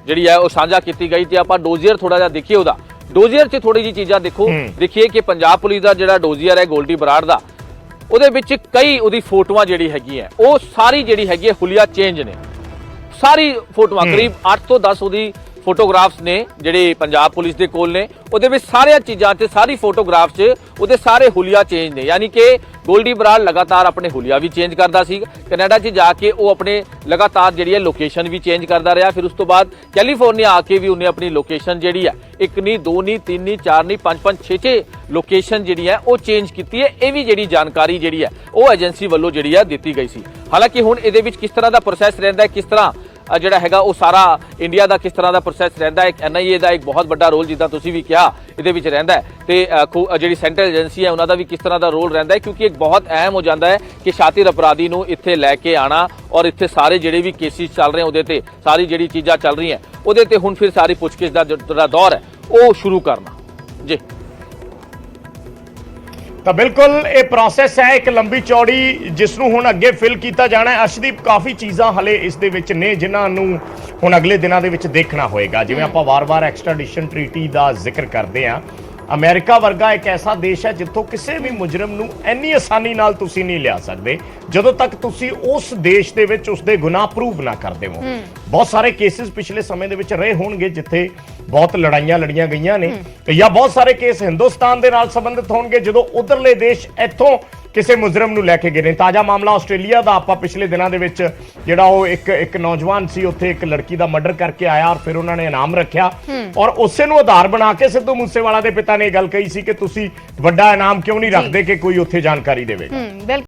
ਜਿਹੜੀ ਹੈ ਉਹ ਸਾਂਝਾ ਕੀਤੀ ਗਈ, ਤੇ ਆਪਾਂ ਡੋਜ਼ੀਅਰ ਥੋੜਾ ਜਿਹਾ ਦੇਖੀਏ, ਉਹਦਾ ਡੋਜ਼ੀਅਰ 'ਚ ਥੋੜੀ ਜਿਹੀ ਚੀਜ਼ਾਂ ਦੇਖੀਏ ਕਿ ਪੰਜਾਬ ਪੁਲਿਸ ਦਾ ਜਿਹੜਾ ਡੋਜ਼ੀਅਰ ਹੈ ਗੋਲਡੀ ਬਰਾੜ ਦਾ, ਉਹਦੇ ਵਿੱਚ ਕਈ ਉਹਦੀ ਫੋਟੋਆਂ ਜਿਹੜੀ ਹੈਗੀਆਂ ਉਹ ਸਾਰੀ ਜਿਹੜੀ ਹੈਗੀ ਹੈ ਹੁਲੀਆ ਚੇਂਜ ਨੇ। ਸਾਰੀ ਫੋਟੋਆਂ ਕਰੀਬ 8 ਤੋਂ 10 ਉਹਦੀ ਫੋਟੋਗ੍ਰਾਫਸ ਨੇ ਜਿਹੜੇ ਪੰਜਾਬ ਪੁਲਿਸ ਦੇ ਕੋਲ ਨੇ, ਉਹਦੇ ਵਿੱਚ ਸਾਰੀਆਂ ਚੀਜ਼ਾਂ ਤੇ ਸਾਰੀ ਫੋਟੋਗ੍ਰਾਫ 'ਚ ਉਹਦੇ ਸਾਰੇ ਹੁਲੀਆ ਚੇਂਜ ਨੇ। ਯਾਨੀ ਕਿ ਗੋਲਡੀ ਬਰਾੜ ਲਗਾਤਾਰ ਆਪਣੇ ਹੁਲੀਆ ਵੀ ਚੇਂਜ ਕਰਦਾ ਸੀ, ਕੈਨੇਡਾ 'ਚ ਜਾ ਕੇ ਉਹ ਆਪਣੇ ਲਗਾਤਾਰ ਜਿਹੜੀ ਹੈ ਲੋਕੇਸ਼ਨ ਵੀ ਚੇਂਜ ਕਰਦਾ ਰਿਹਾ। ਫਿਰ ਉਸ ਤੋਂ ਬਾਅਦ ਕੈਲੀਫੋਰਨੀਆ ਆ ਕੇ ਵੀ ਉਹਨੇ ਆਪਣੀ ਲੋਕੇਸ਼ਨ ਜਿਹੜੀ ਹੈ, ਇੱਕ ਨਹੀਂ, ਦੋ ਨਹੀਂ, ਤਿੰਨ ਨਹੀਂ, ਚਾਰ ਨਹੀਂ, 5-5, 6-6 ਲੋਕੇਸ਼ਨ ਜਿਹੜੀ ਹੈ ਉਹ ਚੇਂਜ ਕੀਤੀ ਹੈ। ਇਹ ਵੀ ਜਿਹੜੀ ਜਾਣਕਾਰੀ ਜਿਹੜੀ ਹੈ ਉਹ ਏਜੰਸੀ ਵੱਲੋਂ ਜਿਹੜੀ ਹੈ ਦਿੱਤੀ ਗਈ ਸੀ। ਹਾਲਾਂਕਿ ਹੁਣ ਇਹਦੇ ਵਿੱਚ ਕਿਸ ਤਰ੍ਹਾਂ ਦਾ ਪ੍ਰੋਸੈਸ ਰਹਿੰਦਾ ਹੈ, ਕਿਸ ਤਰ੍ਹਾਂ ਜਿਹੜਾ ਹੈਗਾ ਉਹ ਸਾਰਾ ਇੰਡੀਆ ਦਾ ਕਿਸ ਤਰ੍ਹਾਂ ਦਾ ਪ੍ਰੋਸੈਸ ਰਹਿੰਦਾ ਹੈ, NIA ਦਾ ਇੱਕ ਬਹੁਤ ਵੱਡਾ ਰੋਲ ਜਿੱਦਾਂ ਤੁਸੀਂ ਵੀ ਕਿਹਾ ਇਹਦੇ ਵਿੱਚ ਰਹਿੰਦਾ ਹੈ, ਤੇ ਜਿਹੜੀ ਸੈਂਟਰਲ ਏਜੰਸੀ ਹੈ ਉਹਨਾਂ ਦਾ ਵੀ ਕਿਸ ਤਰ੍ਹਾਂ ਦਾ ਰੋਲ ਰਹਿੰਦਾ ਹੈ, ਕਿਉਂਕਿ ਇੱਕ ਬਹੁਤ ਅਹਿਮ ਹੋ ਜਾਂਦਾ ਹੈ ਕਿ ਸ਼ਾਤਿਰ ਅਪਰਾਧੀ ਨੂੰ ਇੱਥੇ ਲੈ ਕੇ ਆਣਾ ਔਰ ਇੱਥੇ ਸਾਰੇ ਜਿਹੜੇ ਵੀ ਕੇਸਿਸ ਚੱਲ ਰਹੇ ਉਹਦੇ ਤੇ ਸਾਰੀ ਜਿਹੜੀ ਚੀਜ਼ਾਂ ਚੱਲ ਰਹੀਆਂ ਉਹਦੇ ਤੇ ਹੁਣ ਫਿਰ ਸਾਰੀ ਪੁੱਛਗਿੱਛ ਦਾ ਜਿਹੜਾ ਦੌਰ ਹੈ ਉਹ ਸ਼ੁਰੂ ਕਰਨਾ ਜੀ। ਤਾਂ ਬਿਲਕੁਲ ਇਹ ਪ੍ਰੋਸੈਸ ਹੈ ਇੱਕ ਲੰਬੀ ਚੌੜੀ, ਜਿਸ ਨੂੰ ਹੁਣ ਅੱਗੇ ਫਿਲ ਕੀਤਾ ਜਾਣਾ ਹੈ। ਅਰਸ਼ਦੀਪ, ਕਾਫੀ ਚੀਜ਼ਾਂ ਹਲੇ ਇਸ ਦੇ ਵਿੱਚ ਨੇ ਜਿਨ੍ਹਾਂ ਨੂੰ ਹੁਣ ਅਗਲੇ ਦਿਨਾਂ ਦੇ ਵਿੱਚ ਦੇਖਣਾ ਹੋਏਗਾ। ਜਿਵੇਂ ਆਪਾਂ ਵਾਰ-ਵਾਰ ਐਕਸਟ੍ਰਾਡੀਸ਼ਨ ਟ੍ਰੀਟੀ ਦਾ ਜ਼ਿਕਰ ਕਰਦੇ ਹਾਂ, ਅਮਰੀਕਾ ਵਰਗਾ ਇੱਕ ਐਸਾ ਦੇਸ਼ ਹੈ ਜਿੱਥੋਂ ਕਿਸੇ ਵੀ ਮੁਜਰਮ ਨੂੰ ਇੰਨੀ ਆਸਾਨੀ ਨਾਲ ਤੁਸੀਂ ਨਹੀਂ ਲਿਆ ਸਕਦੇ ਜਦੋਂ ਤੱਕ ਤੁਸੀਂ ਉਸ ਦੇਸ਼ ਦੇ ਵਿੱਚ ਉਸਦੇ ਗੁਨਾਹ ਪ੍ਰੂਵ ਨਾ ਕਰਦੇ ਹੋ। ਬਹੁਤ ਸਾਰੇ ਕੇਸਿਸ ਪਿਛਲੇ ਸਮੇਂ ਦੇ ਵਿੱਚ ਰਹੇ ਹੋਣਗੇ ਜਿੱਥੇ ਬਹੁਤ ਲੜਾਈਆਂ ਲੜੀਆਂ ਗਈਆਂ ਨੇ, ਜਾਂ ਬਹੁਤ ਸਾਰੇ ਕੇਸ ਹਿੰਦੁਸਤਾਨ ਦੇ ਨਾਲ ਸੰਬੰਧਿਤ ਹੋਣਗੇ ਜਦੋਂ ਉਧਰਲੇ ਦੇਸ਼ ਇੱਥੋਂ ਕਿਸੇ ਮੁਜਰਮ ਨੂੰ ਲੈ ਕੇ ਗਏ ਨੇ। ਤਾਜ਼ਾ ਮਾਮਲਾ ਆਸਟ੍ਰੇਲੀਆ ਦਾ ਆਪਾਂ ਪਿਛਲੇ ਦਿਨਾਂ ਦੇ ਵਿੱਚ ਜਿਹੜਾ ਉਹ ਇੱਕ ਨੌਜਵਾਨ ਸੀ, ਉੱਥੇ ਇੱਕ ਲੜਕੀ ਦਾ ਮਰਡਰ ਕਰਕੇ ਆਇਆ ਔਰ ਫਿਰ ਉਹਨਾਂ ਨੇ ਇਨਾਮ ਰੱਖਿਆ ਔਰ ਉਸੇ ਨੂੰ ਆਧਾਰ ਬਣਾ ਕੇ ਸਿੱਧੂ ਮੂਸੇਵਾਲਾ ਦੇ ਪਿਤਾ ਨੇ ਇਹ ਗੱਲ ਕਹੀ ਸੀ ਕਿ ਤੁਸੀਂ ਵੱਡਾ ਇਨਾਮ ਕਿਉਂ ਨਹੀਂ ਰੱਖਦੇ ਕਿ ਕੋਈ ਉੱਥੇ ਜਾਣਕਾਰੀ ਦੇਵੇਗਾ। ਬਿਲਕੁਲ।